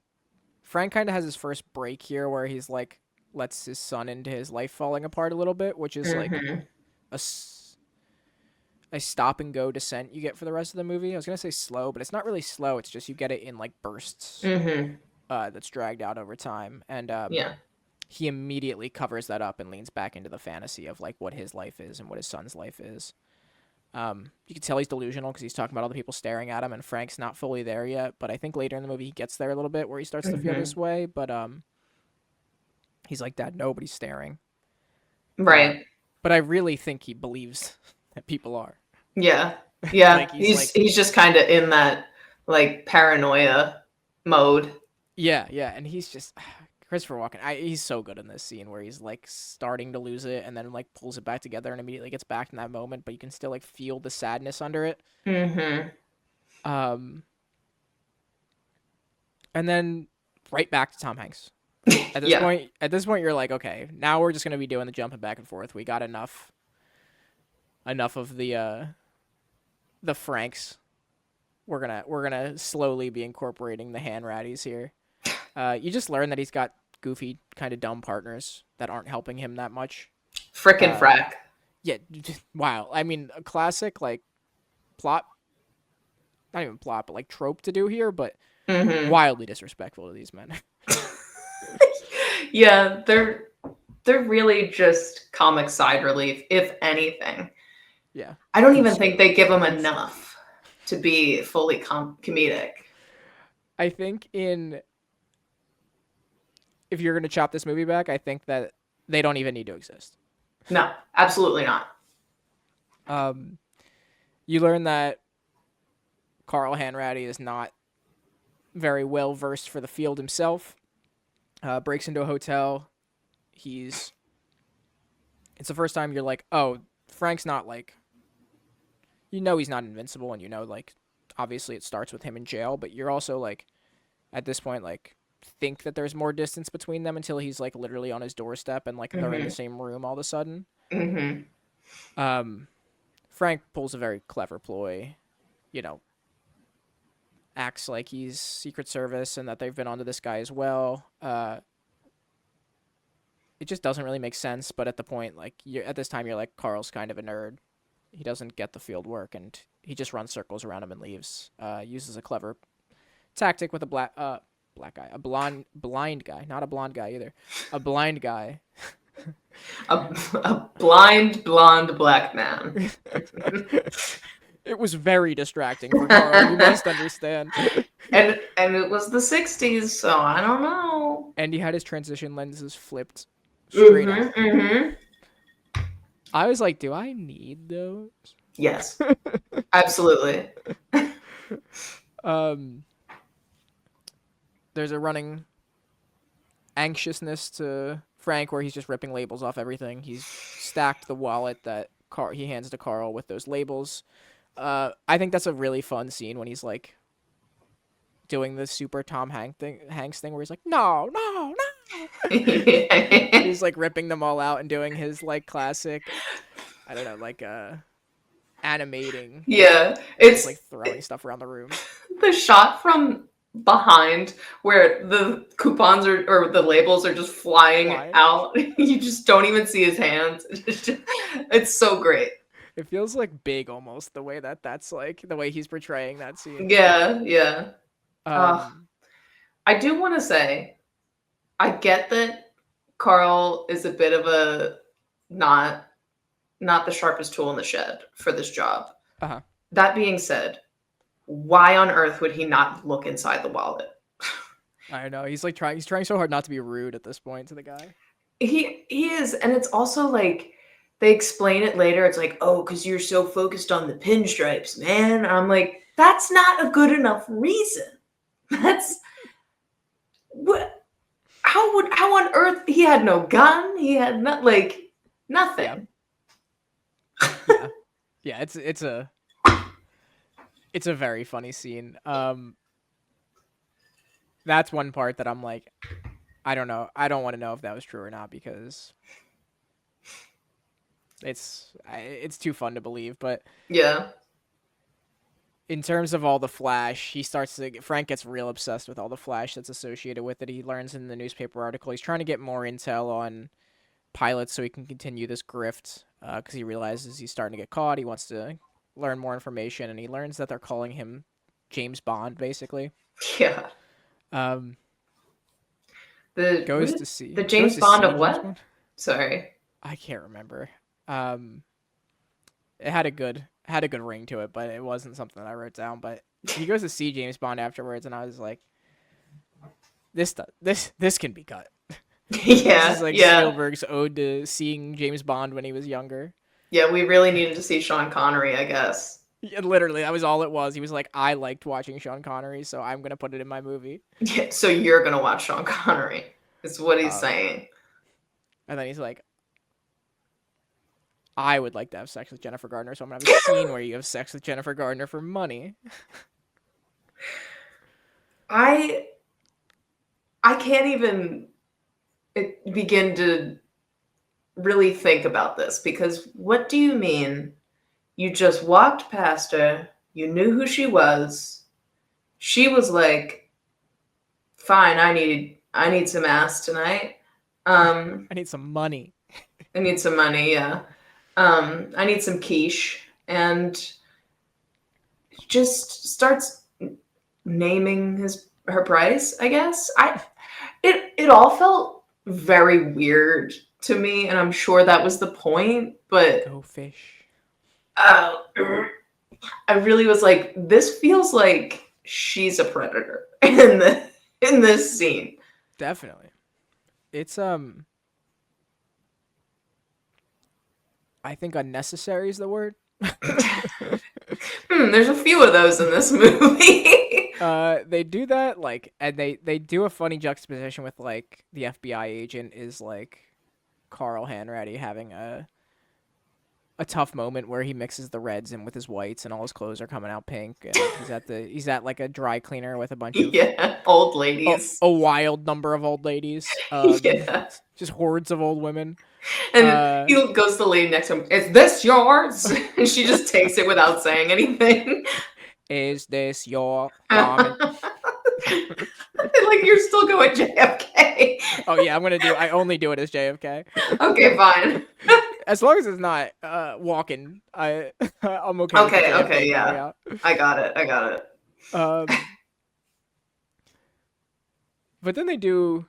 Frank, kind of has his first break here where he's like lets his son into his life falling apart a little bit, which is like a stop and go descent you get for the rest of the movie. I was gonna say slow, but it's not really slow. It's just you get it in like bursts. That's dragged out over time, and Yeah. he immediately covers that up and leans back into the fantasy of like what his life is and what his son's life is. You can tell he's delusional because he's talking about all the people staring at him, and Frank's not fully there yet. But I think later in the movie he gets there a little bit where he starts to feel this way. But he's like, Dad, nobody's staring. Right. But I really think he believes that people are. Yeah. Yeah. Like, he's just kind of in that like paranoia mode. Yeah, and he's just Christopher Walken. He's so good in this scene where he's like starting to lose it and then like pulls it back together and immediately gets back in that moment, but you can still like feel the sadness under it. And then right back to Tom Hanks. At this point, you're like, okay, now we're just gonna be doing the jumping back and forth. We got enough of the Franks. We're gonna slowly be incorporating the hand ratties here. You just learn that he's got goofy, kind of dumb partners that aren't helping him that much. Frickin' frack. Yeah, wow. I mean, a classic like plot, not even plot, but like trope to do here, but wildly disrespectful to these men. Yeah, they're really just comic side relief, if anything. Yeah, I don't even think they give them enough to be fully comedic. I think if you're gonna chop this movie back, I think that they don't even need to exist. No, absolutely not. You learn that Carl Hanratty is not very well versed for the field himself. Breaks into a hotel. It's the first time you're like, oh, Frank's not like, he's not invincible, and like, obviously it starts with him in jail, but you're also like, at this point, like, think that there's more distance between them until he's like literally on his doorstep and like they're in the same room all of a sudden. Frank pulls a very clever ploy, acts like he's Secret Service and that they've been onto this guy as well. It just doesn't really make sense, but at the point, like, at this time, you're like, Carl's kind of a nerd. He doesn't get the field work, and he just runs circles around him and leaves. Uses a clever tactic with a black guy, a blind guy, not a blonde guy either, a blind guy. A blind, blonde, black man. It was very distracting for Carl. You must understand. And it was the 60s, so I don't know. And he had his transition lenses flipped straight Mm-hmm, out. mm-hmm. I was like, do I need those? Yes, absolutely. um, there's a running anxiousness to Frank where he's just ripping labels off everything. He's stacked the wallet that he hands to Carl with those labels. I think that's a really fun scene when he's like doing the super Hanks thing where he's like, no, no, no. And he's like ripping them all out and doing his like classic, I don't know, like animating. Yeah, Just it's like throwing stuff around the room. the shot from behind where the coupons are or the labels are just flying out. You just don't even see his hands. It's so great. It feels like big almost the way that's like the way he's portraying that scene. Yeah, yeah. Um, I do want to say, I get that Carl is a bit of a not the sharpest tool in the shed for this job. uh-huh. That being said, why on earth would he not look inside the wallet? I know he's trying so hard not to be rude at this point to the guy. He is, and it's also like they explain it later. It's like, oh, because you're so focused on the pinstripes, man. I'm like, that's not a good enough reason. That's what. How on earth he had no gun? He had not like nothing. Yeah, yeah. It's a very funny scene. That's one part that I'm like, I don't know. I don't want to know if that was true or not because it's too fun to believe. But Yeah. in terms of all the flash, Frank gets real obsessed with all the flash that's associated with it. He learns in the newspaper article he's trying to get more intel on pilots so he can continue this grift because he realizes he's starting to get caught. He wants to learn more information, and he learns that they're calling him James Bond, basically. Yeah. Goes to see the James Bond of what? Bond? Sorry, I can't remember. It had a good ring to it, but it wasn't something that I wrote down. But he goes to see James Bond afterwards, and I was like, this can be cut. Yeah, This is like yeah. Spielberg's ode to seeing James Bond when he was younger. Yeah, we really needed to see Sean Connery, I guess. Yeah, literally, that was all it was. He was like, I liked watching Sean Connery, so I'm gonna put it in my movie. Yeah, so you're gonna watch Sean Connery. Is what he's saying. And then he's like, I would like to have sex with Jennifer Gardner, so I'm gonna have a scene where you have sex with Jennifer Gardner for money. I can't even begin to really think about this because what do you mean? You just walked past her, you knew who she was. She was like, "Fine, I need some ass tonight. I need some money. I need some money, yeah. I need some quiche." And just starts naming her price, I guess. It all felt very weird to me, and I'm sure that was the point, but Go fish. I really was like, this feels like she's a predator in this scene. Definitely. It's I think unnecessary is the word. There's a few of those in this movie. They do that and they do a funny juxtaposition with like the FBI agent is like Carl Hanratty having a tough moment where he mixes the reds in with his whites and all his clothes are coming out pink and he's at like a dry cleaner with a bunch of old ladies. A wild number of old ladies. Just hordes of old women. And he goes to the lady next to him, "Is this yours?" And she just takes it without saying anything. Is this your garment? Like you're still going JFK. Oh yeah, I only do it as JFK. Okay, fine. As long as it's not walking, I'm okay. Okay, yeah. I got it. But then they do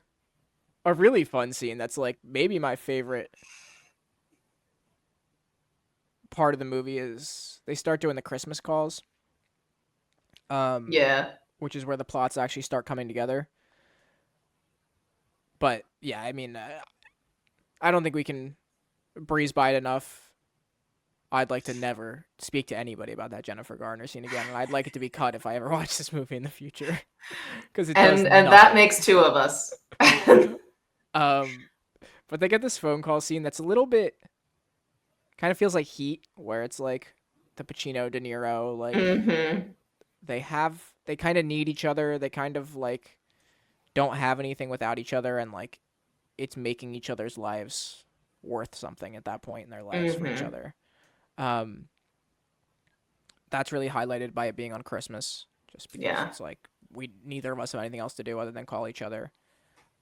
a really fun scene that's like maybe my favorite part of the movie is they start doing the Christmas calls, Yeah. which is where the plots actually start coming together. But yeah, I mean, I don't think we can breeze by it enough. I'd like to never speak to anybody about that Jennifer Garner scene again, and I'd like it to be cut if I ever watch this movie in the future, because it does And that nothing. makes two of us. But they get this phone call scene that's a little bit kind of feels like Heat, where it's like the Pacino, De Niro, like Mm-hmm. they kind of need each other. They kind of like don't have anything without each other, and like it's making each other's lives worth something at that point in their lives for each Mm-hmm. other. That's really highlighted by it being on Christmas, just because Yeah. it's like we neither of us have anything else to do other than call each other.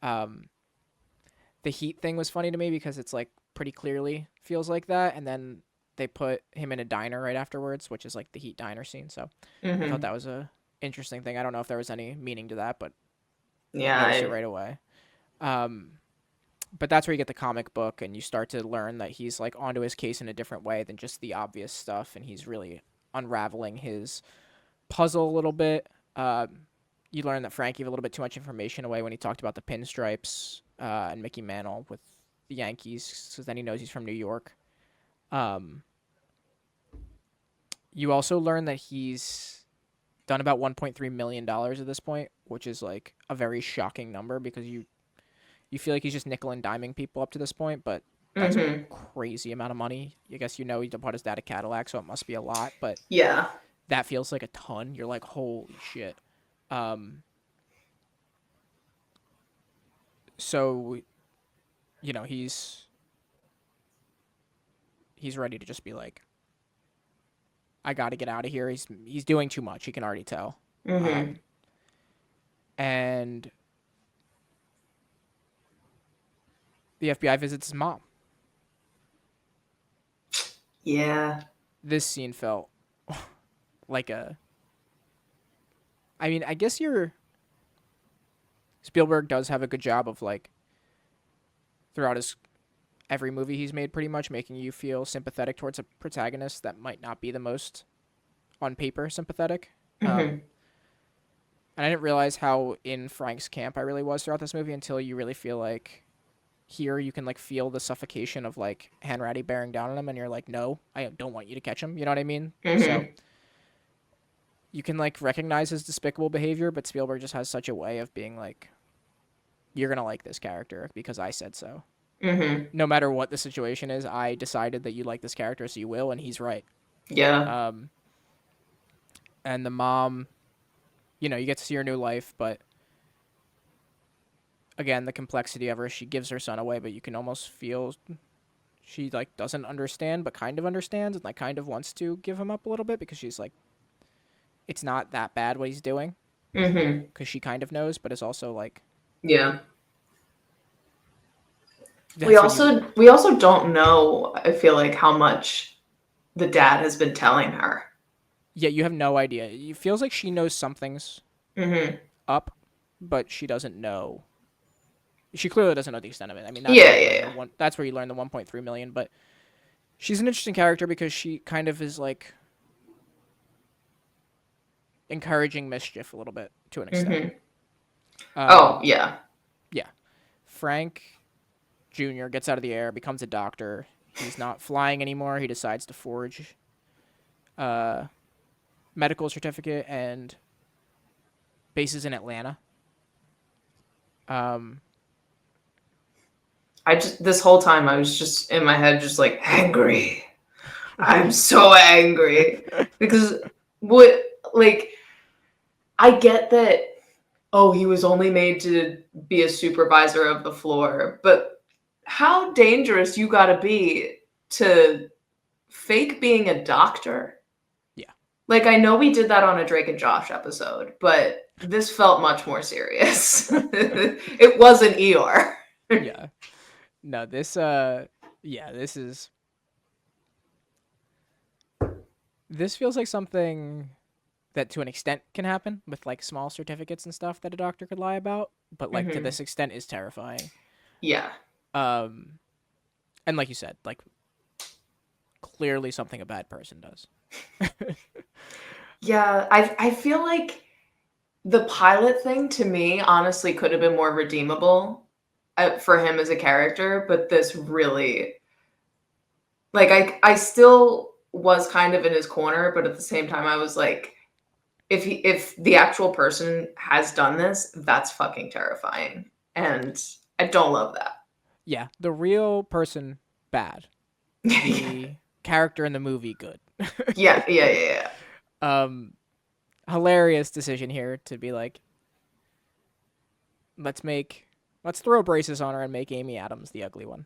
Um, the Heat thing was funny to me because it's like pretty clearly feels like that, and then they put him in a diner right afterwards, which is like the Heat diner scene. So I thought Mm-hmm. that was a interesting thing. I don't know if there was any meaning to that, but Yeah. noticed it right away. Um, but that's where you get the comic book, and you start to learn that he's like onto his case in a different way than just the obvious stuff, and he's really unraveling his puzzle a little bit. You learn that Frank gave a little bit too much information away when he talked about the pinstripes and Mickey Mantle with the Yankees, because then he knows he's from New York. Um, you also learn that he's done about $1.3 million at this point, which is like a very shocking number because you feel like he's just nickel and diming people up to this point, but that's a Mm-hmm. crazy amount of money. I guess he bought his dad a Cadillac, so it must be a lot, but Yeah. that feels like a ton. You're like, holy shit. Um, so, he's ready to just be like, I got to get out of here. He's doing too much. He can already tell. Mm-hmm. Um, and the FBI visits his mom. Yeah. This scene felt like I mean, I guess Spielberg does have a good job of like throughout his every movie he's made, pretty much making you feel sympathetic towards a protagonist that might not be the most on paper sympathetic. Mm-hmm. And I didn't realize how in Frank's camp I really was throughout this movie until you really feel like here you can like feel the suffocation of like Hanratty bearing down on him, and you're like, no, I don't want you to catch him. You know what I mean? So Mm-hmm. you can like recognize his despicable behavior, but Spielberg just has such a way of being like, you're gonna like this character because I said so. Mm-hmm. No matter what the situation is, I decided that you like this character, so you will, and he's right. Yeah. Um, and the mom, you get to see her new life, but again, the complexity of her, she gives her son away, but you can almost feel she like doesn't understand, but kind of understands, and like kind of wants to give him up a little bit because she's like, it's not that bad what he's doing, Mm-hmm. because she kind of knows, but it's also like Yeah. We that's when you also we also don't know, I feel like, how much the dad has been telling her. yeah, you have no idea. It feels like she knows something's Mm-hmm. up, but she doesn't know. She clearly doesn't know the extent of it. I mean, that's where Yeah, you yeah, learn the yeah. one. That's where you learn the 1.3 million. But she's an interesting character because she kind of is like encouraging mischief a little bit to an extent. Mm-hmm. Oh, Um, yeah. yeah, Frank Jr. gets out of the air, becomes a doctor. He's not flying anymore. He decides to forge a medical certificate and bases in Atlanta. Um, This whole time I was just in my head just like angry. I'm so angry because what like I get that, oh, he was only made to be a supervisor of the floor, but how dangerous you got to be to fake being a doctor? yeah, Like, I know we did that on a Drake and Josh episode, but this felt much more serious. It was an ER. yeah. No, yeah, this feels like something that to an extent can happen with like small certificates and stuff that a doctor could lie about, but like to Hmm. this extent is terrifying. Yeah. Um, and like you said, like clearly something a bad person does. Yeah, I feel like the pilot thing to me honestly could have been more redeemable for him as a character, but this really, like, I still was kind of in his corner, but at the same time I was like, if the actual person has done this, that's fucking terrifying. And I don't love that. Yeah, the real person bad. The character in the movie good. Yeah. um Hilarious decision here to be like, let's throw braces on her and make Amy Adams the ugly one.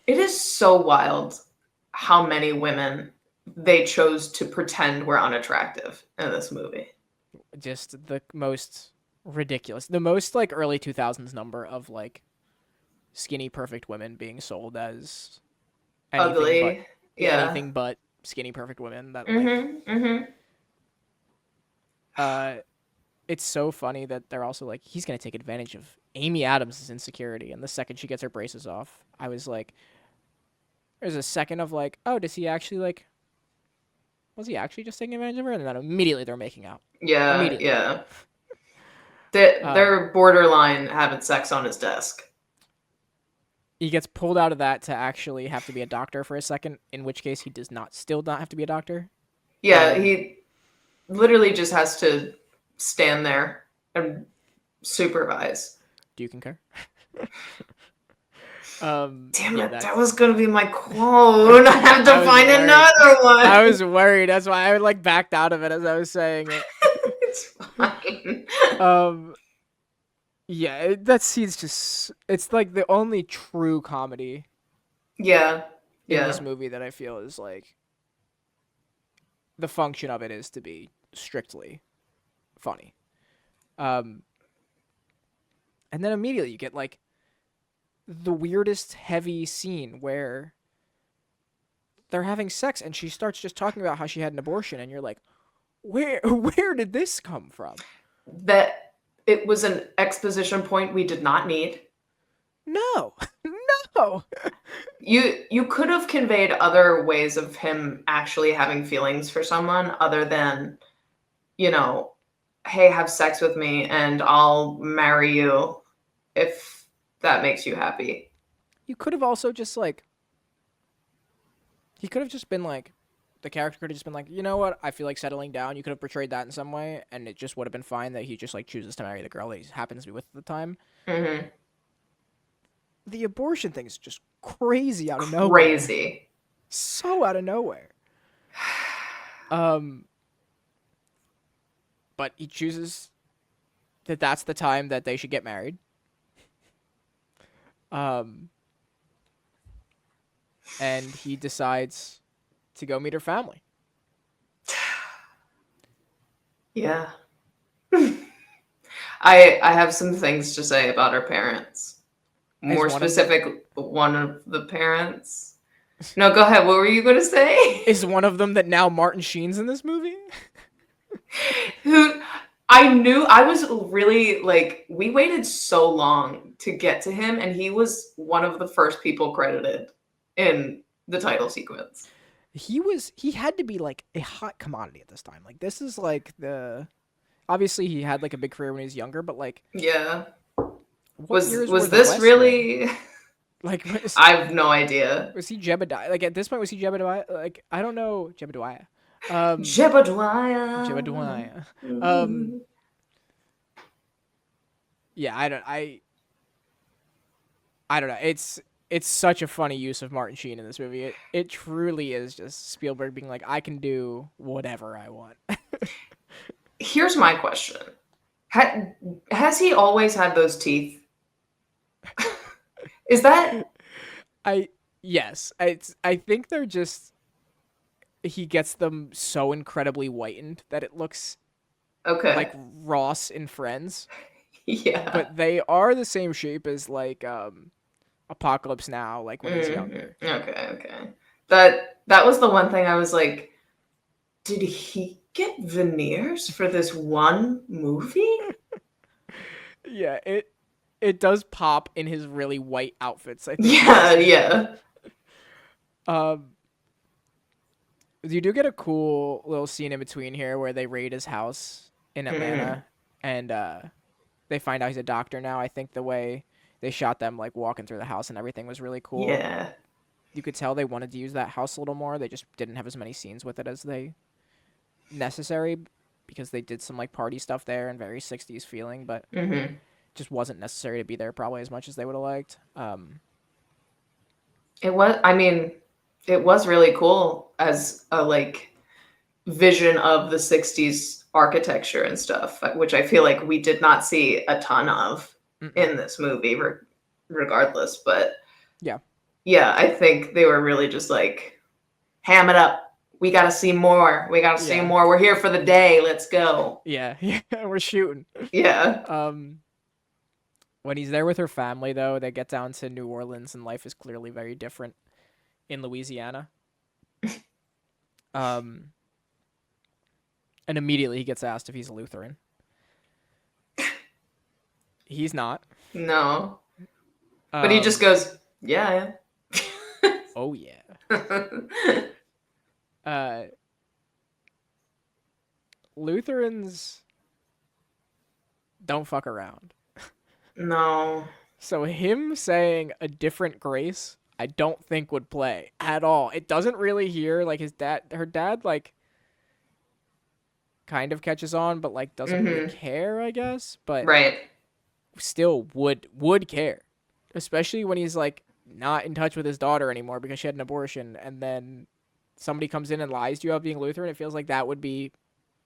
It is so wild how many women they chose to pretend were unattractive in this movie. Just the most ridiculous, the most like early 2000s number of like skinny perfect women being sold as anything but Ugly. Yeah. anything but skinny perfect women that like Mm-hmm. uh it's so funny that they're also like, he's gonna take advantage of Amy Adams' insecurity, and the second she gets her braces off, I was like, there's a second of like, oh, does he actually like, was he actually just taking advantage of her? And then immediately they're making out. Yeah, Immediately. yeah. Um, They're borderline having sex on his desk. he gets pulled out of that to actually have to be a doctor for a second, in which case he does not still not have to be a doctor. Yeah, he literally just has to stand there and supervise. Do you concur? Damn yeah, it, that was gonna be my quote. I have to find another one. I was worried. That's why I like backed out of it as I was saying it. It's fine. Yeah, that scene's just, it's like the only true comedy Yeah. in this movie that I feel is like, the function of it is to be strictly funny. And then immediately you get like the weirdest heavy scene where they're having sex and she starts just talking about how she had an abortion, and you're like, where did this come from? That it was an exposition point we did not need. No. No. You could have conveyed other ways of him actually having feelings for someone other than, you know, hey, have sex with me and I'll marry you if that makes you happy. You could have also just like, he could have just been like, the character could have just been like, you know what, I feel like settling down. You could have portrayed that in some way, and it just would have been fine that he just like chooses to marry the girl that he happens to be with at the time. Mm-hmm. The abortion thing is just crazy out of nowhere. Crazy. So out of nowhere. But he chooses that that's the time that they should get married. And he decides to go meet her family. Yeah. I have some things to say about her parents. More specific, one of the parents. No, go ahead. What were you going to say? Is one of them that now Martin Sheen's in this movie? Who I knew, I was really like, we waited so long to get to him, and he was one of the first people credited in the title sequence. He had to be like a hot commodity at this time. Like, this is like obviously he had like a big career when he was younger, but like, yeah. Was this really like, I have no idea. Was he Jebediah? Like, at this point, was he Jebediah? Like, I don't know. Jebediah. Jebediah. Yeah, I don't know. It's such a funny use of Martin Sheen in this movie. It truly is just Spielberg being like, I can do whatever I want. Here's my question. Has he always had those teeth? Is that... Yes. I think they're just, he gets them so incredibly whitened that it looks like Ross in Friends. Yeah. But they are the same shape as like Apocalypse Now, like when he's younger. Okay. That was the one thing I was like, did he get veneers for this one movie? Yeah, it does pop in his really white outfits, I think. Yeah. You do get a cool little scene in between here where they raid his house in Mhm. Atlanta, and they find out he's a doctor now. I think the way they shot them like walking through the house and everything was really cool. Yeah. You could tell they wanted to use that house a little more. They just didn't have as many scenes with it as they necessary because they did some like party stuff there and very 60s feeling, but Mhm. just wasn't necessary to be there probably as much as they would have liked. It was, I mean, it was really cool as a like vision of the 60s architecture and stuff, which I feel like we did not see a ton of Mm-mm. in this movie regardless, but Yeah. yeah, I think they were really just like ham it up. We got to see more. We got to see Yeah. more. We're here for the day. Let's go. Yeah. Yeah. We're shooting. Yeah. Um, when he's there with her family, though, they get down to New Orleans, and life is clearly very different in Louisiana. Um, and immediately he gets asked if he's a Lutheran. He's not. No. But he just Um, goes, yeah, oh yeah. I Uh, Lutherans don't fuck around. am. No. So him saying a different grace, I don't think would play at all. It doesn't really hear like her dad like kind of catches on, but like doesn't really Mm-hmm. care, I guess. But Right. still would care, especially when he's like not in touch with his daughter anymore because she had an abortion, and then somebody comes in and lies to you about being Lutheran. It feels like that would be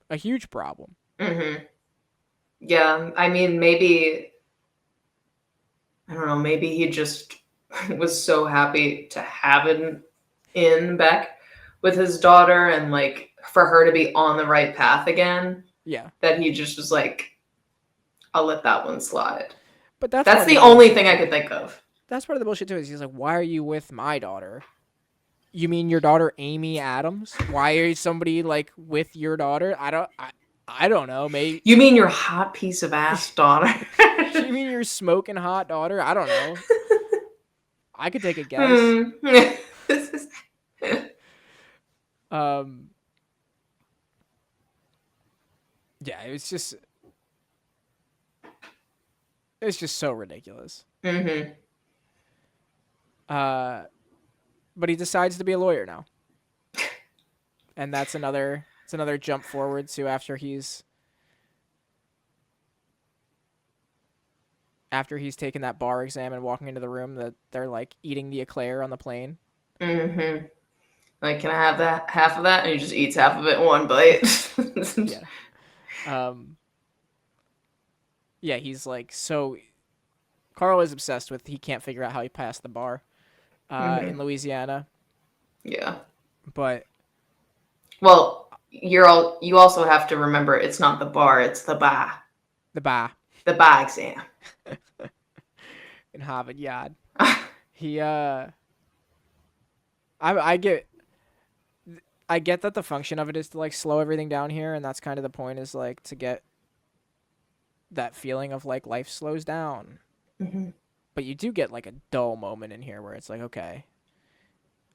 a huge problem. Mm-hmm. Yeah. I mean, maybe, I don't know, maybe he just was so happy to have an in back with his daughter and like for her to be on the right path again Yeah, that he just was like, I'll let that one slide. but that's That's part of the the only bullshit thing I too. could think of. That's part of the bullshit too. Is he's like, why are you with my daughter? You mean your daughter Amy Adams? Why are somebody like with your daughter? I don't know. Maybe You mean your hot piece of ass daughter? you mean your smoking hot daughter? I don't know. I could take a guess. Hmm. Um, yeah, it's just so ridiculous. Mm-hmm. Uh, but he decides to be a lawyer now, and it's another jump forward to after he's taken that bar exam and walking into the room that they're like eating the eclair on the plane. Mm-hmm. Like, can I have that half of that? And he just eats half of it in one bite. Yeah. Um, yeah, he's like so. Carl is obsessed with. He can't figure out how he passed the bar, Mm-hmm. in Louisiana, Yeah. but Well, you also have to remember it's not the bar, it's the bar. the bar The bar exam. in Harvard Yard. He I get that the function of it is to like slow everything down here, and that's kind of the point is like to get that feeling of like life slows down. Mm-hmm. But you do get like a dull moment in here where it's like, okay,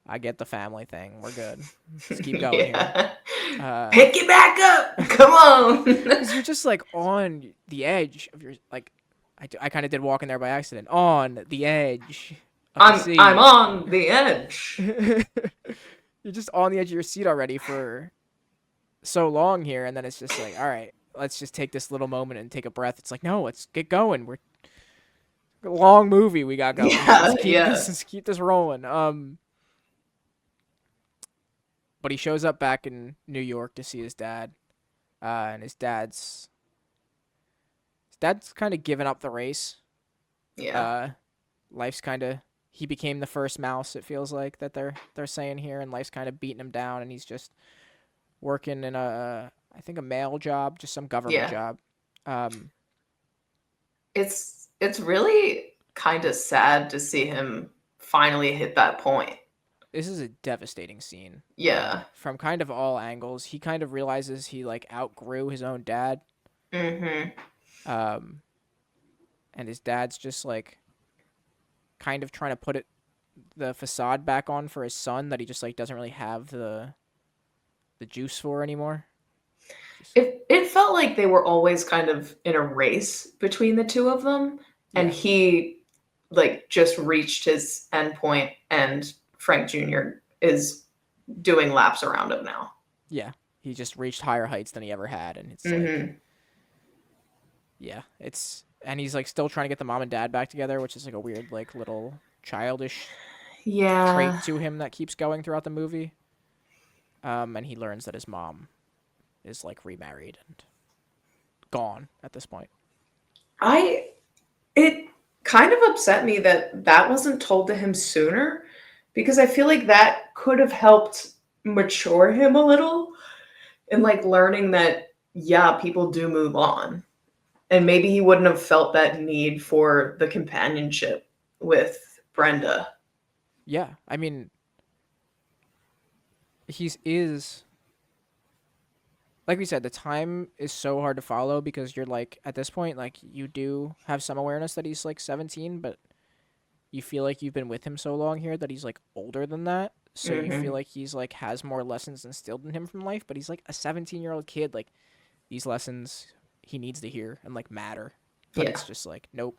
I get the family thing. We're good. Let's keep going here. Yeah. Pick it back up. Come on. Because you're just like on the edge of your like. I kind of did walk in there by accident. On the edge of your I'm seat. on the edge. You're just on the edge of your seat already for so long here, and then it's just like, all right, let's just take this little moment and take a breath. It's like, no, let's get going. We're a long movie we got going here. Yeah, yeah. Let's keep this rolling. But he shows up back in New York to see his dad, and his dad's kind of given up the race. Yeah. Life's kind of he became the first mouse. It feels like that they're saying here, and life's kind of beating him down, and he's just working in I think a mail job, just some government Yeah. job. Um, It's really kind of sad to see him finally hit that point. this is a devastating scene. Yeah. From kind of all angles, he kind of realizes he like outgrew his own dad. Mm-hmm. Um, and his dad's just like kind of trying to put the facade back on for his son that he just like doesn't really have the juice for anymore. It felt like they were always kind of in a race between the two of them, and Yeah. he like just reached his end point, and Frank Jr. is doing laps around him now. Yeah. He just reached higher heights than he ever had, and it's like, Mm-hmm. yeah, and he's like still trying to get the mom and dad back together, which is like a weird like little childish trait Yeah, to him that keeps going throughout the movie. And he learns that his mom is like remarried and gone at this point. it kind of upset me that that wasn't told to him sooner, because I feel like that could have helped mature him a little in like learning that yeah, people do move on. And maybe he wouldn't have felt that need for the companionship with Brenda. Yeah, I mean, he's is like we said, the time is so hard to follow because you're like at this point, like you do have some awareness that he's like 17, but you feel like you've been with him so long here that he's like older than that. So you feel Hmm. like he's like has more lessons instilled in him from life, but he's like a 17-year-old kid. Like these lessons he needs to hear and like matter, but Yeah. it's just like nope.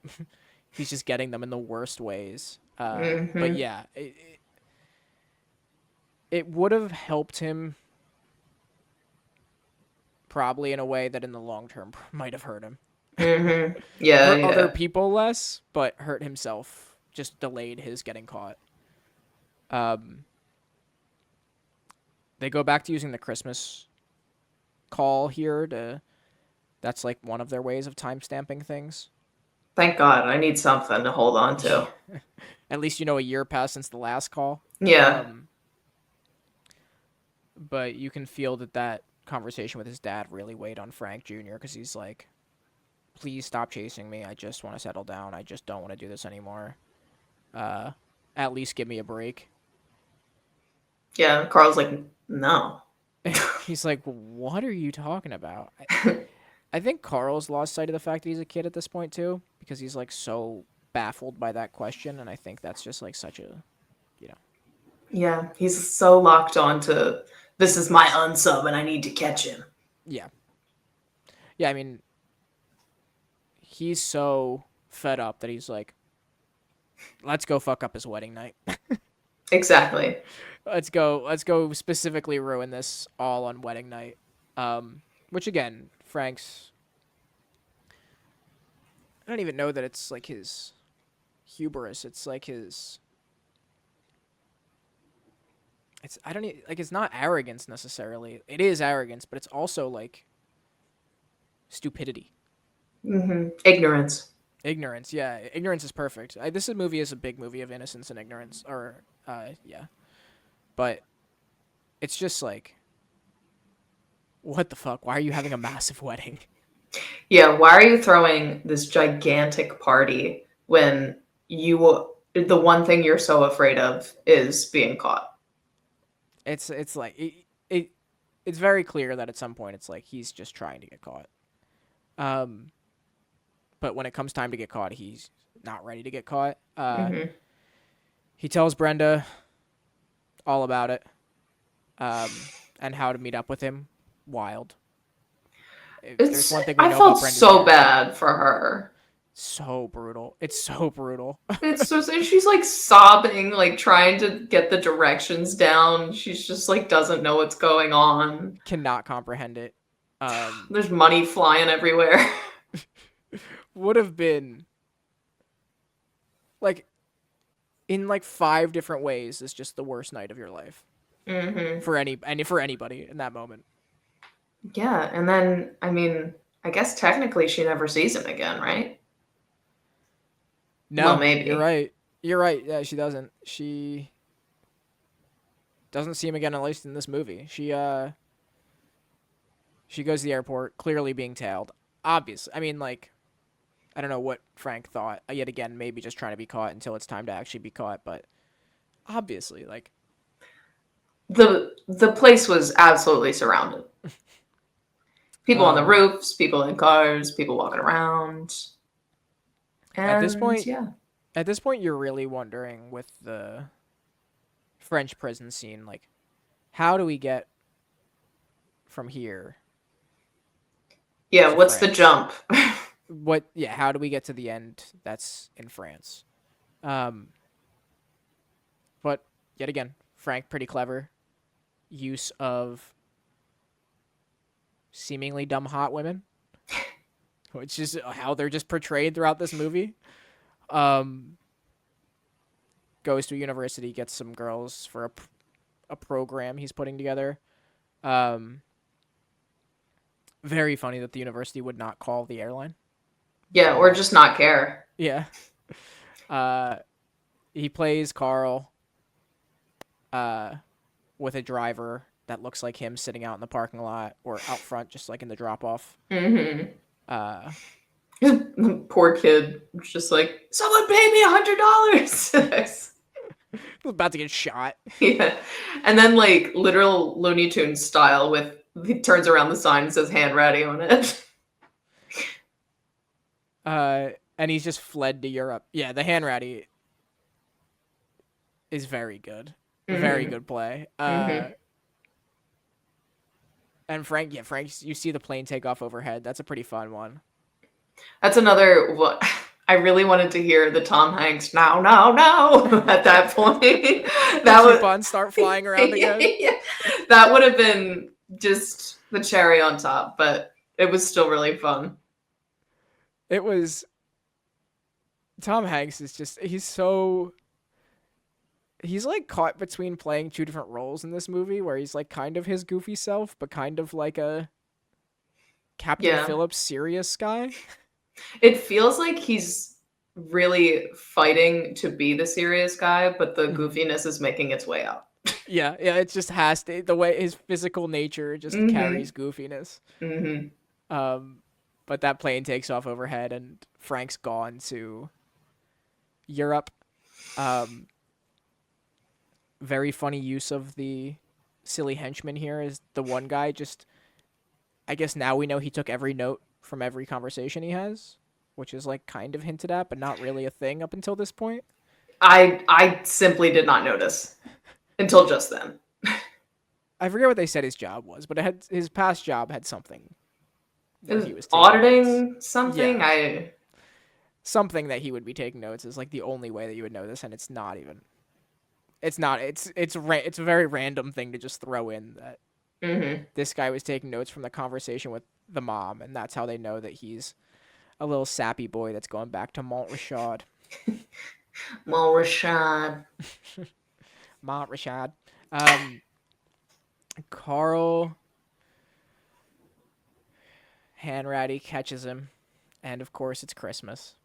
He's just getting them in the worst ways. But Hmm. yeah, it would have helped him probably in a way that in the long term might have hurt him. Hmm. Yeah, Hurt other yeah. people less, but hurt himself. Just delayed his getting caught. Um, they go back to using the Christmas call here to. That's like one of their ways of time stamping things. Thank God. I need something to hold on to. At least you know a year passed since the last call. Yeah. Um, but you can feel that conversation with his dad really weighed on Frank Jr. because he's like, please stop chasing me. I just want to settle down. I just don't want to do this anymore. Uh, at least give me a break. Yeah. Carl's like, no. He's like, what are you talking about? I think Carl's lost sight of the fact that he's a kid at this point too, because he's like so baffled by that question, and I think that's just like such a, you know, Yeah. He's so locked on to this is my unsub and I need to catch him. yeah, yeah. I mean, he's so fed up that he's like, let's go fuck up his wedding night. Exactly. Let's go specifically ruin this all on wedding night. Which again, Frank's. I don't even know that it's like his hubris. It's like his. It's I don't like it's not arrogance necessarily. It is arrogance, but it's also like stupidity, Ignorance. ignorance. Yeah, ignorance is perfect. This movie is a big movie of innocence and ignorance, or yeah. But it's just like, what the fuck? Why are you having a massive wedding? Yeah. Why are you throwing this gigantic party when the one thing you're so afraid of is being caught? It's like it's very clear that at some point it's like he's just trying to get caught. Um, but when it comes time to get caught, he's not ready to get caught. Hmm. He tells Brenda all about it, and how to meet up with him. Wild. If there's one thing we I know felt about Brenda's so character, bad for her. so brutal. It's so brutal. It's just she's like sobbing, like trying to get the directions down. She's just like doesn't know what's going on. Cannot comprehend it. There's money flying everywhere. Would have been like in like 5 different ways is just the worst night of your life Hmm. for anybody in that moment. Yeah, and then I mean, I guess technically she never sees him again, right? Well, No, you're maybe. right. You're right. Yeah, she doesn't. She doesn't see him again, at least in this movie. She goes to the airport, clearly being tailed. Obviously, I mean, like, I don't know what Frank thought. Yet again, maybe just trying to be caught until it's time to actually be caught. But obviously, like, The place was absolutely surrounded. People on the um, roofs, people in cars, people walking around. at this And point, yeah. you're really wondering with the French prison scene, like, how do we get from here Yeah, to what's the France? jump? How do we get to the end that's in France? Um, but yet again, Frank pretty clever use of seemingly dumb hot women, which is how they're just portrayed throughout this movie. Um, Goes to a university, gets some girls for a program he's putting together. Um, Very funny that the university would not call the airline Yeah, for or help. just not care. Yeah. Uh, he plays Carl uh, with a driver that looks like him sitting out in the parking lot or out front, just like in the drop off. Mm-hmm. Uh, Poor kid, just like, someone pay me $100. About to get shot. Yeah, and then like literal Looney Tunes style, with he turns around the sign and says "hand ready" on it. And he's just fled to Europe. Yeah, the hand ratty is very good. Very Mm-hmm. good play. Mm-hmm. And Frank, you see the plane take off overhead. That's a pretty fun one. That's another what. I really wanted to hear the Tom Hanks "no, no, no" at that point. The That would coupons start flying around again. yeah, that would have been just the cherry on top, but it was still really fun. It was Tom Hanks is just he's like caught between playing two different roles in this movie where he's like kind of his goofy self but kind of like a Captain Yeah, Phillips serious guy. it feels like he's really fighting to be the serious guy, but the Mhm. goofiness is making its way out. Yeah, it just has to the way his physical nature just Mm-hmm. carries goofiness. Mm-hmm. Um but that plane takes off overhead and Frank's gone to Europe. Um Very funny use of the silly henchman here is the one guy just I guess now we know he took every note from every conversation he has, which is like kind of hinted at, but not really a thing up until this point. I simply did not notice until just then. I forget what they said his job was, but his past job had something where Is he was taking notes. auditing something? Yeah, something that he would be taking notes is like the only way that you would know this, and it's not even. It's not. It's a very random thing to just throw in that Mm-hmm. this guy was taking notes from the conversation with the mom, and that's how they know that he's a little sappy boy that's going back to Montrechard. Well, Rashad. Montrechard. Um, Carl Hanratty catches him, and of course it's Christmas.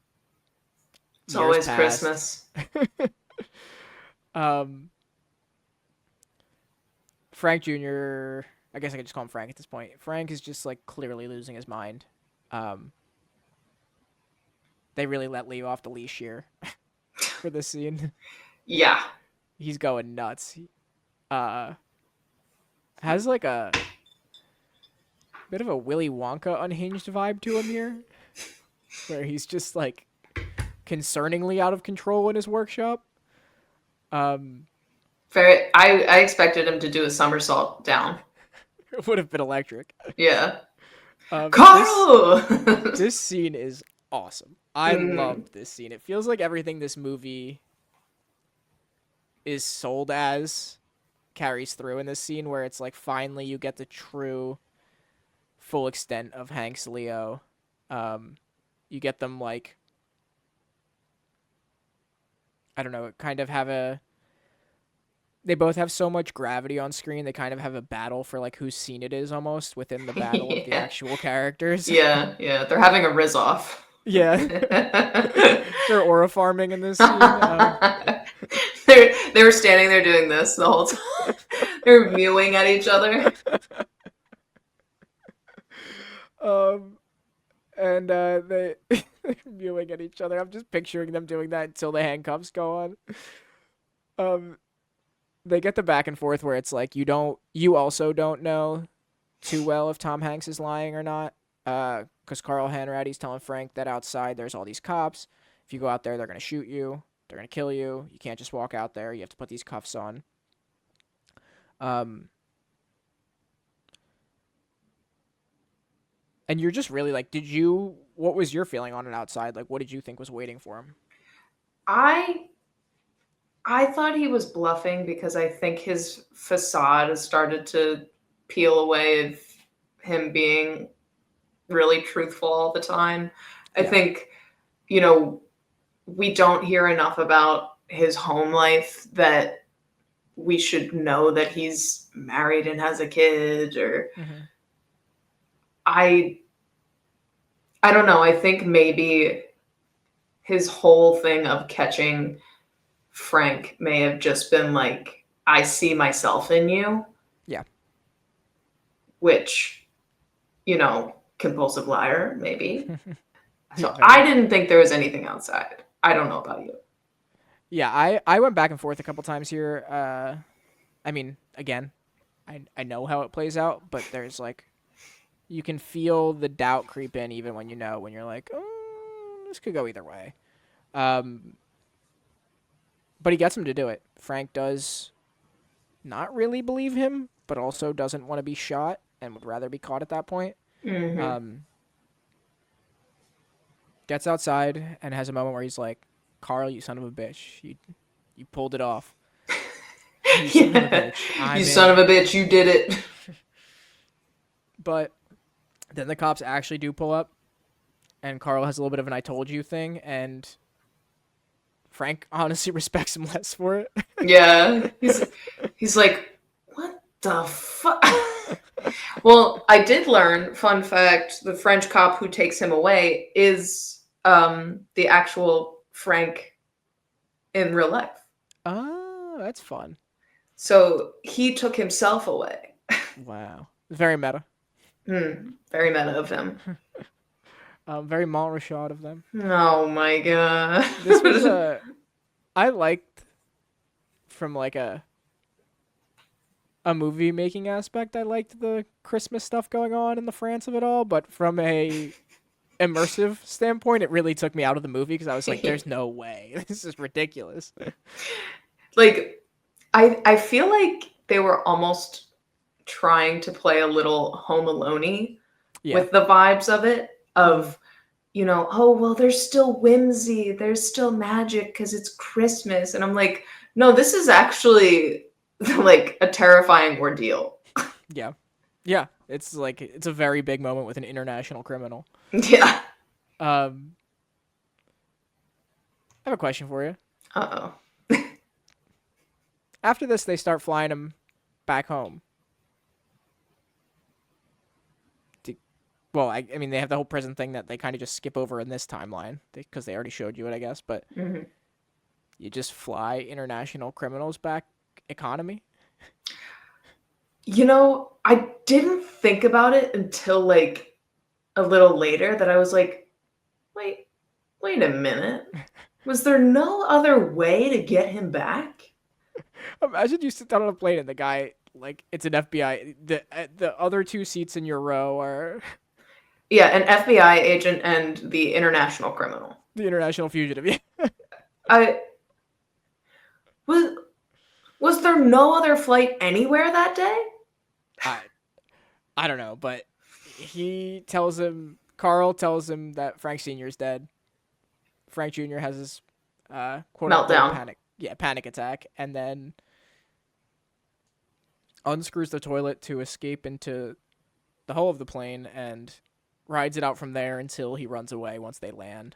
It's Years always passed. Christmas. um, Frank Jr. I guess I could just call him Frank at this point. Frank is just like clearly losing his mind. Um, they really let Leo off the leash here for this scene. Yeah. He's going nuts. Uh, has like a bit of a Willy Wonka unhinged vibe to him here, where he's just like concerningly out of control in his workshop. Um, I expected him to do a somersault down. it would have been electric. Yeah. This Carl! this scene is awesome. I Mm, loved this scene. It feels like everything this movie is sold as carries through in this scene where it's like finally you get the true full extent of Hank's Leo. You get them like I don't know, kind of have a they both have so much gravity on screen. They kind of have a battle for like whose scene it is almost within the battle of the yeah. actual characters. Yeah, yeah. They're having a riz off. Yeah. They're aura farming in this scene. They were standing there doing this the whole time. They were mewing at each other. Um, and they they're mewing at each other. I'm just picturing them doing that until the handcuffs go on. Um, they get the back and forth where it's like you also don't know too well if Tom Hanks is lying or not. Because Carl Hanratty's telling Frank that outside there's all these cops. If you go out there, they're gonna shoot you. They're gonna kill you. You can't just walk out there. You have to put these cuffs on. Um, And you're just really like, what was your feeling on it outside? Like, what did you think was waiting for him? I I thought he was bluffing because I think his facade has started to peel away of him being really truthful all the time. I Yeah. think, you know, we don't hear enough about his home life that we should know that he's married and has a kid, or Hmm. I I don't know. I think maybe his whole thing of catching Frank may have just been like, I see myself in you, Yeah. which, compulsive liar, maybe. Yeah. So I Very. didn't think there was anything outside. I don't know about you. Yeah. I went back and forth a couple times here. I mean, again, I know how it plays out, but there's like, you can feel the doubt creep in even when when you're like, oh, this could go either way. Um, but he gets him to do it. Frank does not really believe him, but also doesn't want to be shot and would rather be caught at that point. Hmm. Um, gets outside and has a moment where he's like, "Carl, you son of a bitch, you pulled it off. You son of a Yeah. bitch, You I'm son of in." a bitch, you did it. But then the cops actually do pull up, and Carl has a little bit of an "I told you" thing, and Frank honestly respects him less for it. Yeah. He's like, what the fuck? Well, I did learn, fun fact, the French cop who takes him away is the actual Frank in real life. Oh, that's fun. So he took himself away. Wow, very meta. Very meta of him. Very Montrachot of them. Oh my god. This was I liked from like a movie making aspect. I liked the Christmas stuff going on in the France of it all, but from a immersive standpoint, it really took me out of the movie because I was like, "There's no way, this is ridiculous." Like, I feel like they were almost trying to play a little Home Alone-y Yeah. with the vibes of it, Hmm. of, oh, well, there's still whimsy, there's still magic because it's Christmas. And I'm like, no, this is actually like a terrifying ordeal. Yeah. Yeah. It's like it's a very big moment with an international criminal. Yeah. Um, I have a question for you. Uh-oh. After this, they start flying him back home. To, well, I mean, they have the whole prison thing that they kind of just skip over in this timeline because they already showed you it, I guess. But Mhm. you just fly international criminals back economy. I didn't think about it until like a little later, that I was like, wait, wait a minute. Was there no other way to get him back? Imagine you sit down on a plane and the guy like it's an FBI. The other two seats in your row are Yeah, an FBI agent and the international criminal. the international fugitive. Yeah. I was was there no other flight anywhere that day? I I don't know, but Carl tells him that Frank Senior is dead. Frank Jr. has his quote unquote Meltdown. panic attack, and then unscrews the toilet to escape into the hull of the plane and rides it out from there until he runs away once they land.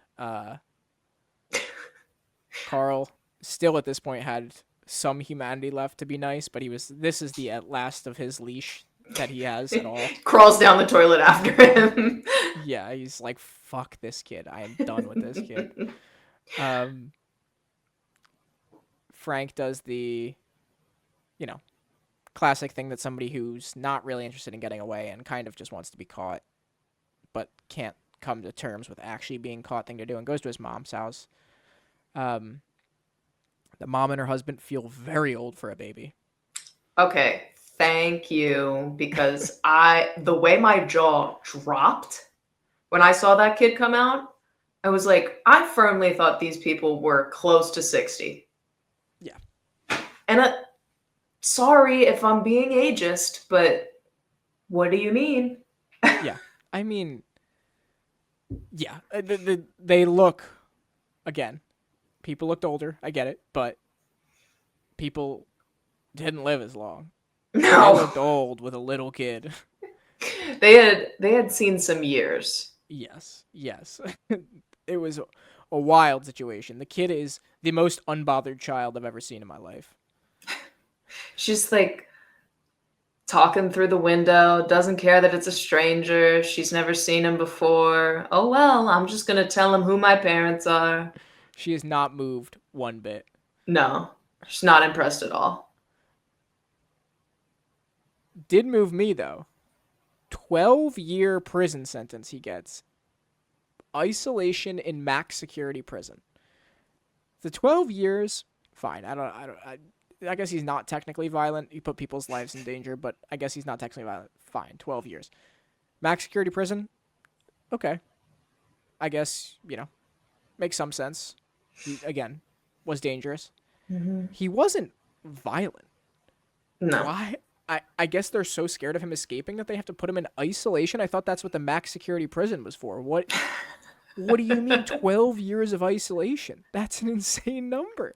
Carl still at this point had some humanity left to be nice, but this is the at last of his leash that he has at all. Crawls down the toilet after him. Yeah, he's like, fuck this kid. I am done with this kid. Um, Frank does the, you know, classic thing that somebody who's not really interested in getting away and kind of just wants to be caught, but can't come to terms with actually being caught thing to do, and goes to his mom's house. Um, the mom and her husband feel very old for a baby. Okay, thank you, because the way my jaw dropped when I saw that kid come out, I was like, I firmly thought these people were close to 60. Yeah. And sorry if I'm being ageist, but what do you mean? Yeah. I mean, yeah, they look, again, people looked older. I get it, but people didn't live as long. They No. looked old with a little kid. They had seen some years. Yes, yes. It was a wild situation. The kid is the most unbothered child I've ever seen in my life. She's like talking through the window, doesn't care that it's a stranger. She's never seen him before. Oh well, I'm just gonna tell him who my parents are. She has not moved one bit. No, she's not impressed at all. Did move me, though. 12-year prison sentence he gets. Isolation in max security prison. The 12 years, fine. I guess he's not technically violent. He put people's lives in danger, but I guess he's not technically violent. Fine, 12 years. Max security prison, okay. I guess, makes some sense. He, again, was dangerous. Mm-hmm. He wasn't violent. No. Why? I guess they're so scared of him escaping that they have to put him in isolation. I thought that's what the max security prison was for. What do you mean 12 years of isolation? That's an insane number.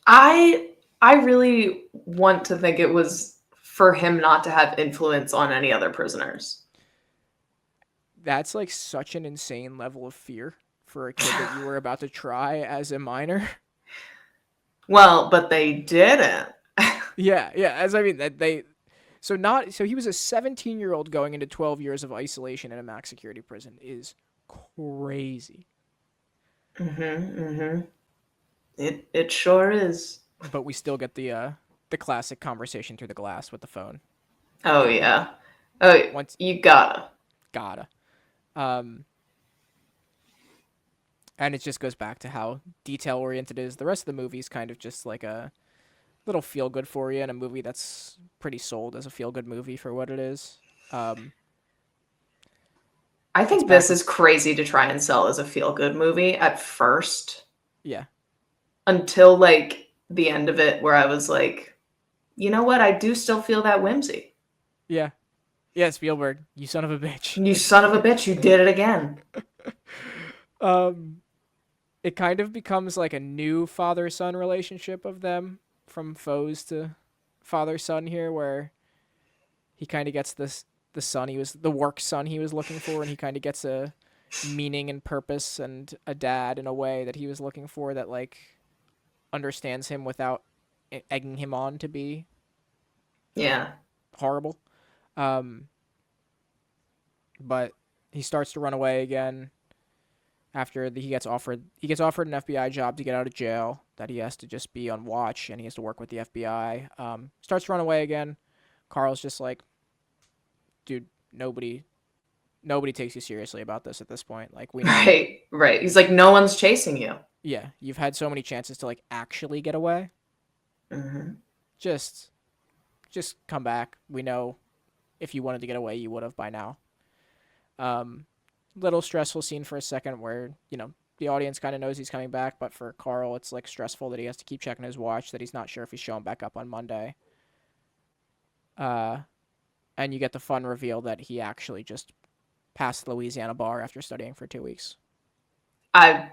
I really want to think it was for him not to have influence on any other prisoners. That's like such an insane level of fear for a kid that you were about to try as a minor. Well, but they didn't. Yeah, as I mean that so he was a 17-year-old going into 12 years of isolation in a max security prison is crazy. It sure is. But we still get the classic conversation through the glass with the phone. Oh yeah. Oh, Once you gotta. And it just goes back to how detail oriented it is. The rest of the movie is kind of just like a little feel good for you, and a movie that's pretty sold as a feel good movie for what it is. I think this is crazy to try and sell as a feel good movie at first. Yeah. Until like the end of it, where I was like, you know what? I do still feel that whimsy. Yeah. Yeah, Spielberg, you son of a bitch. You son of a bitch, you did it again. It kind of becomes like a new father-son relationship of them, from foes to father-son here, where he kind of gets the work son he was looking for, and he kind of gets a meaning and purpose and a dad in a way that he was looking for that like understands him without egging him on to be horrible. But he starts to run away again after he gets offered an FBI job to get out of jail, that he has to just be on watch and he has to work with the FBI. Starts to run away again. Carl's just like, dude, nobody takes you seriously about this at this point. Like, we know. Right. He's like, no one's chasing you. Yeah, you've had so many chances to like actually get away. Mm-hmm. Just come back. We know if you wanted to get away, you would have by now. Little stressful scene for a second where, the audience kind of knows he's coming back, but for Carl, it's like stressful that he has to keep checking his watch, that he's not sure if he's showing back up on Monday. And you get the fun reveal that he actually just passed the Louisiana bar after studying for 2 weeks. I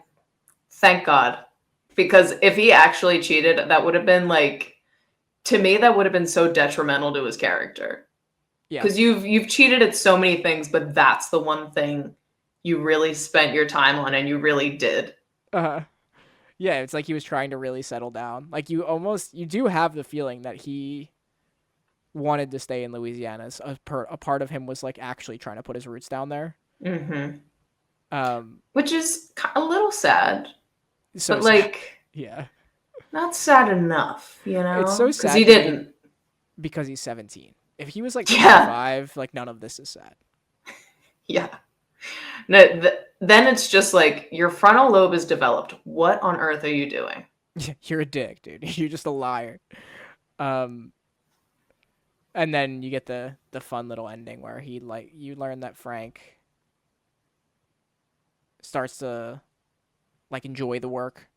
thank God, because if he actually cheated, that would have been like, to me, that would have been so detrimental to his character. Yeah, because you've cheated at so many things, but that's the one thing you really spent your time on, and you really did. Yeah, it's like he was trying to really settle down. Like, you do have the feeling that he wanted to stay in Louisiana. A part of him was like actually trying to put his roots down there. Mm-hmm. Which is a little sad. So but sad. Like, yeah, not sad enough, It's so sad because he didn't. Because he's 17. If he was like 25, like none of this is sad. Yeah. No, then it's just like, your frontal lobe is developed. What on earth are you doing? You're a dick, dude. You're just a liar. And then you get the fun little ending where you learn that Frank starts to like enjoy the work.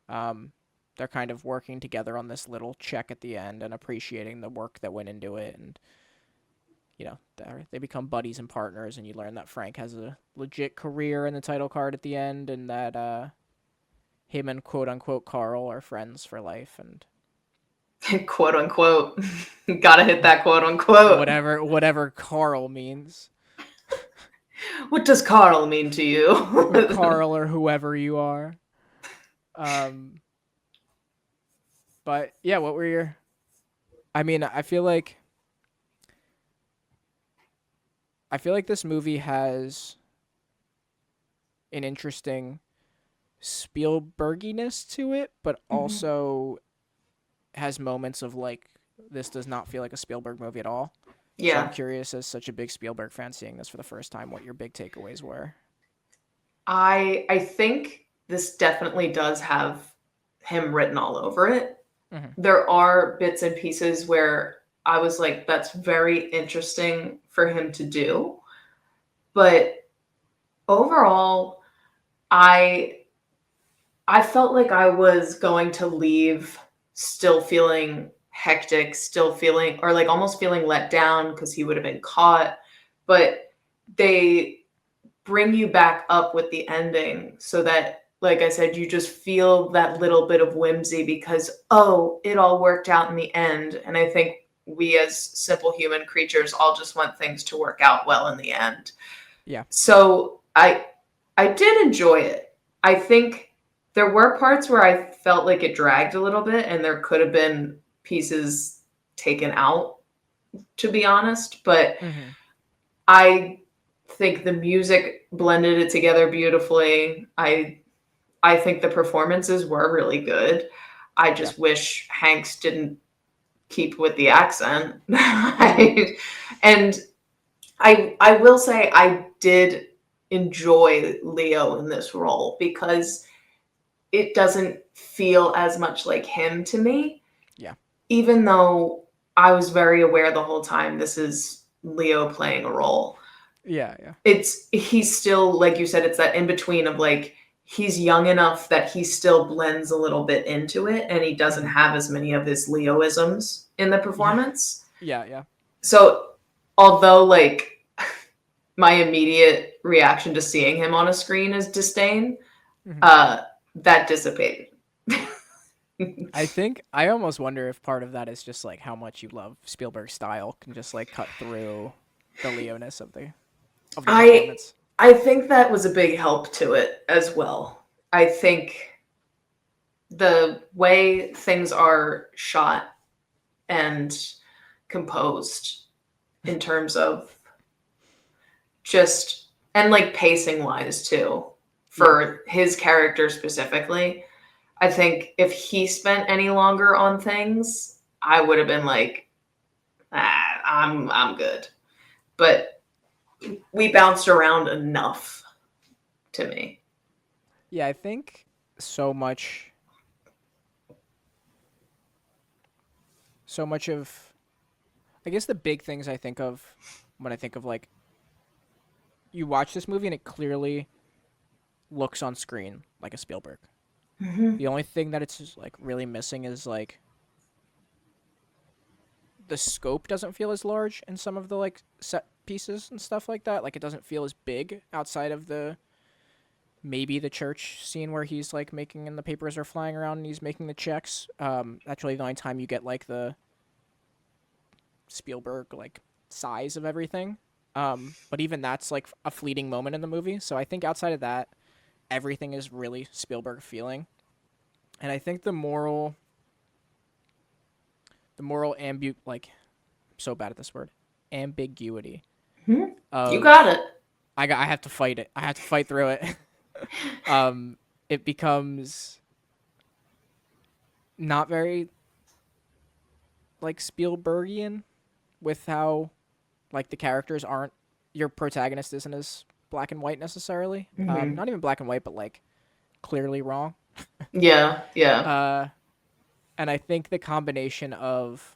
They're kind of working together on this little check at the end and appreciating the work that went into it, and they become buddies and partners, and you learn that Frank has a legit career in the title card at the end, and that him and quote unquote Carl are friends for life, and Quote unquote. Gotta hit that quote unquote. whatever Carl means. What does Carl mean to you? Or Carl or whoever you are. But yeah, what were your? I mean, I feel like this movie has an interesting Spielberginess to it, but also has moments of like, this does not feel like a Spielberg movie at all. So I'm Yeah. curious, as such a big Spielberg fan seeing this for the first time, what your big takeaways were. I think this definitely does have him written all over it. Mm-hmm. There are bits and pieces where I was like, that's very interesting for him to do. But overall, I I felt like I was going to leave still feeling hectic, still feeling or like almost feeling let down because he would have been caught. But they bring you back up with the ending so that, like I said, you just feel that little bit of whimsy because, oh, it all worked out in the end. And I think we as simple human creatures all just want things to work out well in the end. Yeah. So I did enjoy it. I think there were parts where I felt like it dragged a little bit and there could have been pieces taken out, to be honest, but Mm-hmm. I think the music blended it together beautifully. I think the performances were really good. I Yeah. just wish Hanks didn't keep with the accent. And I will say I did enjoy Leo in this role because it doesn't feel as much like him to me, Yeah. even though I was very aware the whole time this is Leo playing a role. Yeah. Yeah. He's still, like you said, it's that in between of like he's young enough that he still blends a little bit into it and he doesn't have as many of his Leoisms in the Yeah. performance. Yeah. Yeah. So although like my immediate reaction to seeing him on a screen is disdain, Mm-hmm. uh that dissipated. I almost wonder if part of that is just like how much you love Spielberg's style can just like cut through the Leo-ness of the I performance. I think that was a big help to it as well. I think the way things are shot and composed in terms of just and like pacing wise too Yeah. for his character specifically. I think if he spent any longer on things, I would have been like, I'm good. But we bounced around enough to me. Yeah, I think so much so much of I guess the big things I think of when I think of like you watch this movie and it clearly looks on screen like a Spielberg. Mm-hmm. The only thing that it's just, like really missing is like the scope doesn't feel as large in some of the like set pieces and stuff like that. Like it doesn't feel as big outside of the maybe the church scene where he's like making and the papers are flying around and he's making the checks. That's really the only time you get like the Spielberg like size of everything. But even that's like a fleeting moment in the movie. So I think outside of that, everything is really Spielberg feeling. And I think the moral like I'm so bad at this word, ambiguity Mm-hmm. You got of it. I have to fight it. I have to fight through it. um, it becomes not very like Spielbergian with how like the characters aren't your protagonist isn't as black and white necessarily. Mm-hmm. Not even black and white, but like clearly wrong. Yeah, yeah. Uh, and I think the combination of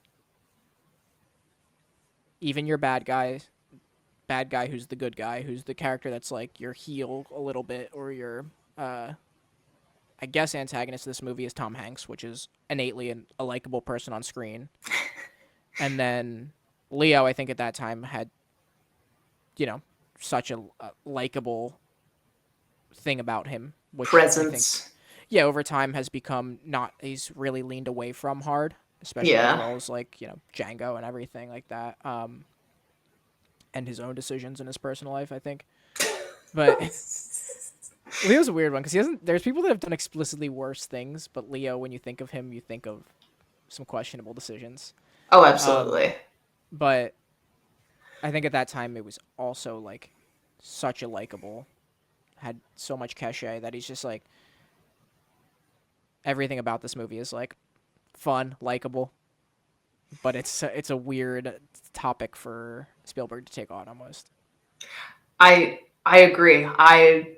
even your bad guy who's the good guy, who's the character that's like your heel a little bit, or your I guess antagonist of this movie is Tom Hanks, which is innately a likable person on screen. And then Leo, I think at that time had, you know, such a likable thing about him, which I think, Presence. yeah, over time has become not, he's really leaned away from hard, especially with Yeah. roles like, Django and everything like that, and his own decisions in his personal life, I think. But Leo's a weird one because he hasn't, there's people that have done explicitly worse things, but Leo, when you think of him, you think of some questionable decisions. Oh, Um, absolutely. but I think at that time it was also like such a likable, had so much cachet that he's just like, everything about this movie is like fun, likable, but it's a weird topic for Spielberg to take on almost. I agree. I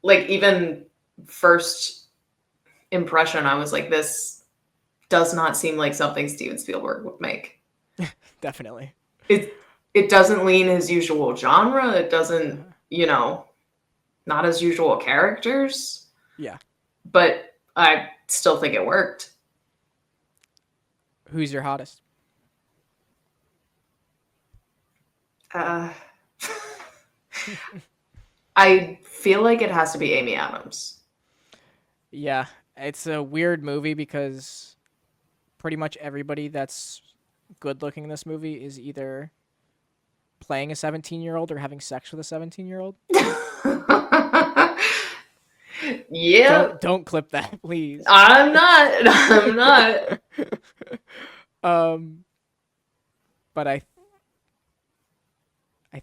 like even first impression, I was like, this does not seem like something Steven Spielberg would make. Definitely. It doesn't lean his usual genre. It doesn't, Uh, not his usual characters. yeah. But I still think it worked. Who's your hottest? Uh, I feel like it has to be Amy Adams. Yeah, it's a weird movie because pretty much everybody that's good looking in this movie is either playing a 17-year-old or having sex with a 17-year-old. Yeah, Don't clip that, please. I'm not. I'm not. um, but I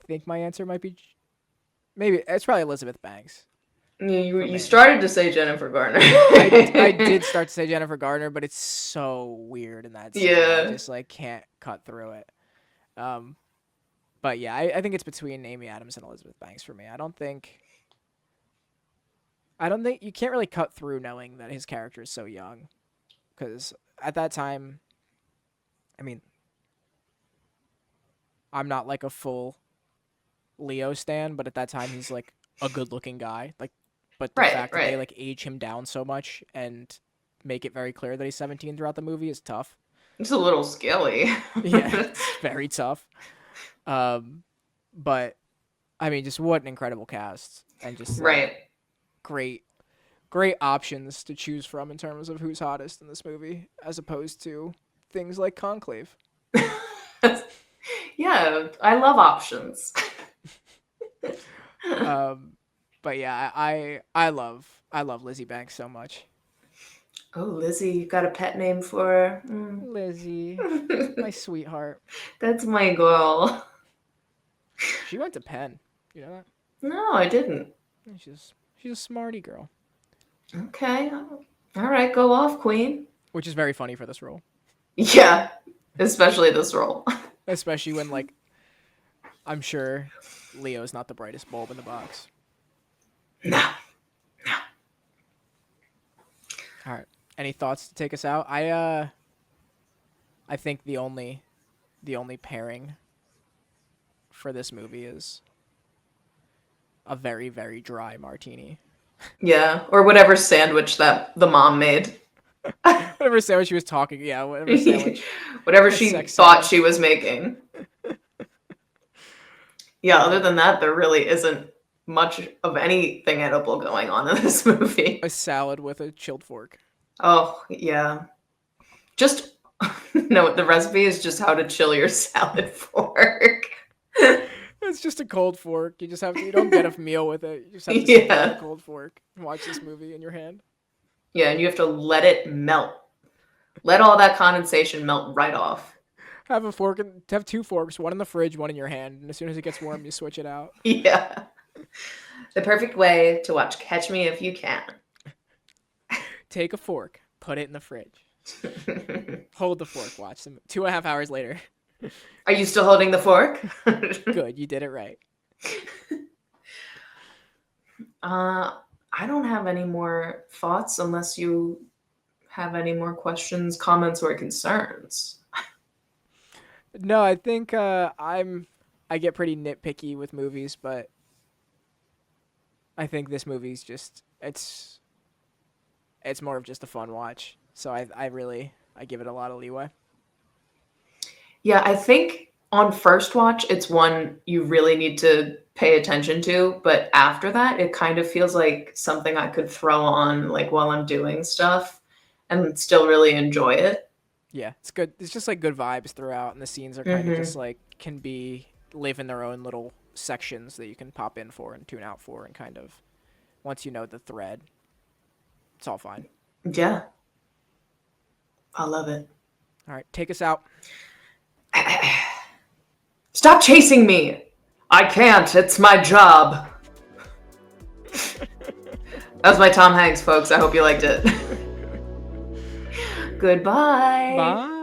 think my answer might be maybe it's probably Elizabeth Banks for You me. started to say Jennifer Garner. I did start to say Jennifer Garner, but it's so weird in that scene. I Yeah. just like can't cut through it. Um, but yeah, I think it's between Amy Adams and Elizabeth Banks for me. I don't think you can't really cut through knowing that his character is so young, because at that time, I mean, I'm not like a full Leo stan, but at that time he's like a good-looking guy. Like, but the Right, fact that they right. like age him down so much and make it very clear that he's 17 throughout the movie is tough. It's a little scaly. Yeah, it's very tough. Um, but I mean, just what an incredible cast and just Right. great, great options to choose from in terms of who's hottest in this movie, as opposed to things like Conclave. Yeah, I love options. Um, but yeah, I love Lizzie Banks so much. Oh, Lizzie, you got a pet name for her? Lizzie, my sweetheart. That's my girl. She went to Penn. You know that? No, I didn't. She's a smarty girl, Okay. All right, go off, Queen. which is very funny for this role, Yeah, especially this role. especially when like I'm sure Leo's not the brightest bulb in the box. No. All right. Any thoughts to take us out? I think the only pairing for this movie is a very very dry martini. Yeah, or whatever sandwich that the mom made. Whatever sandwich she was talking, yeah, whatever sandwich, Whatever a she sex thought sandwich. she was making. Yeah, other than that, there really isn't much of anything edible going on in this movie. A salad with a chilled fork. Oh, yeah. Just no, the recipe is just how to chill your salad fork. It's just a cold fork. You don't get a meal with it. You just have to sit there with a Yeah. cold fork and watch this movie in your hand. Yeah, and you have to let it melt. Let all that condensation melt right off. Have two forks, one in the fridge, one in your hand, and as soon as it gets warm, you switch it out. Yeah. The perfect way to watch Catch Me If You Can. Take a fork, put it in the fridge. Hold the fork, watch them 2.5 hours later. Are you still holding the fork? Good, you did it right. I don't have any more thoughts unless you have any more questions, comments, or concerns. No, I think I get pretty nitpicky with movies, but I think this movie's just it's more of just a fun watch. So I give it a lot of leeway. Yeah, I think on first watch, it's one you really need to pay attention to, but after that, it kind of feels like something I could throw on like while I'm doing stuff and still really enjoy it. Yeah, it's good. It's just like good vibes throughout, and the scenes are kind of just Hmm. like can be live in their own little sections that you can pop in for and tune out for, and kind of once you know the thread, it's all fine. Yeah, I love it. All right, take us out. Stop chasing me! I can't, it's my job. That was my Tom Hanks, folks. I hope you liked it. Goodbye. Bye.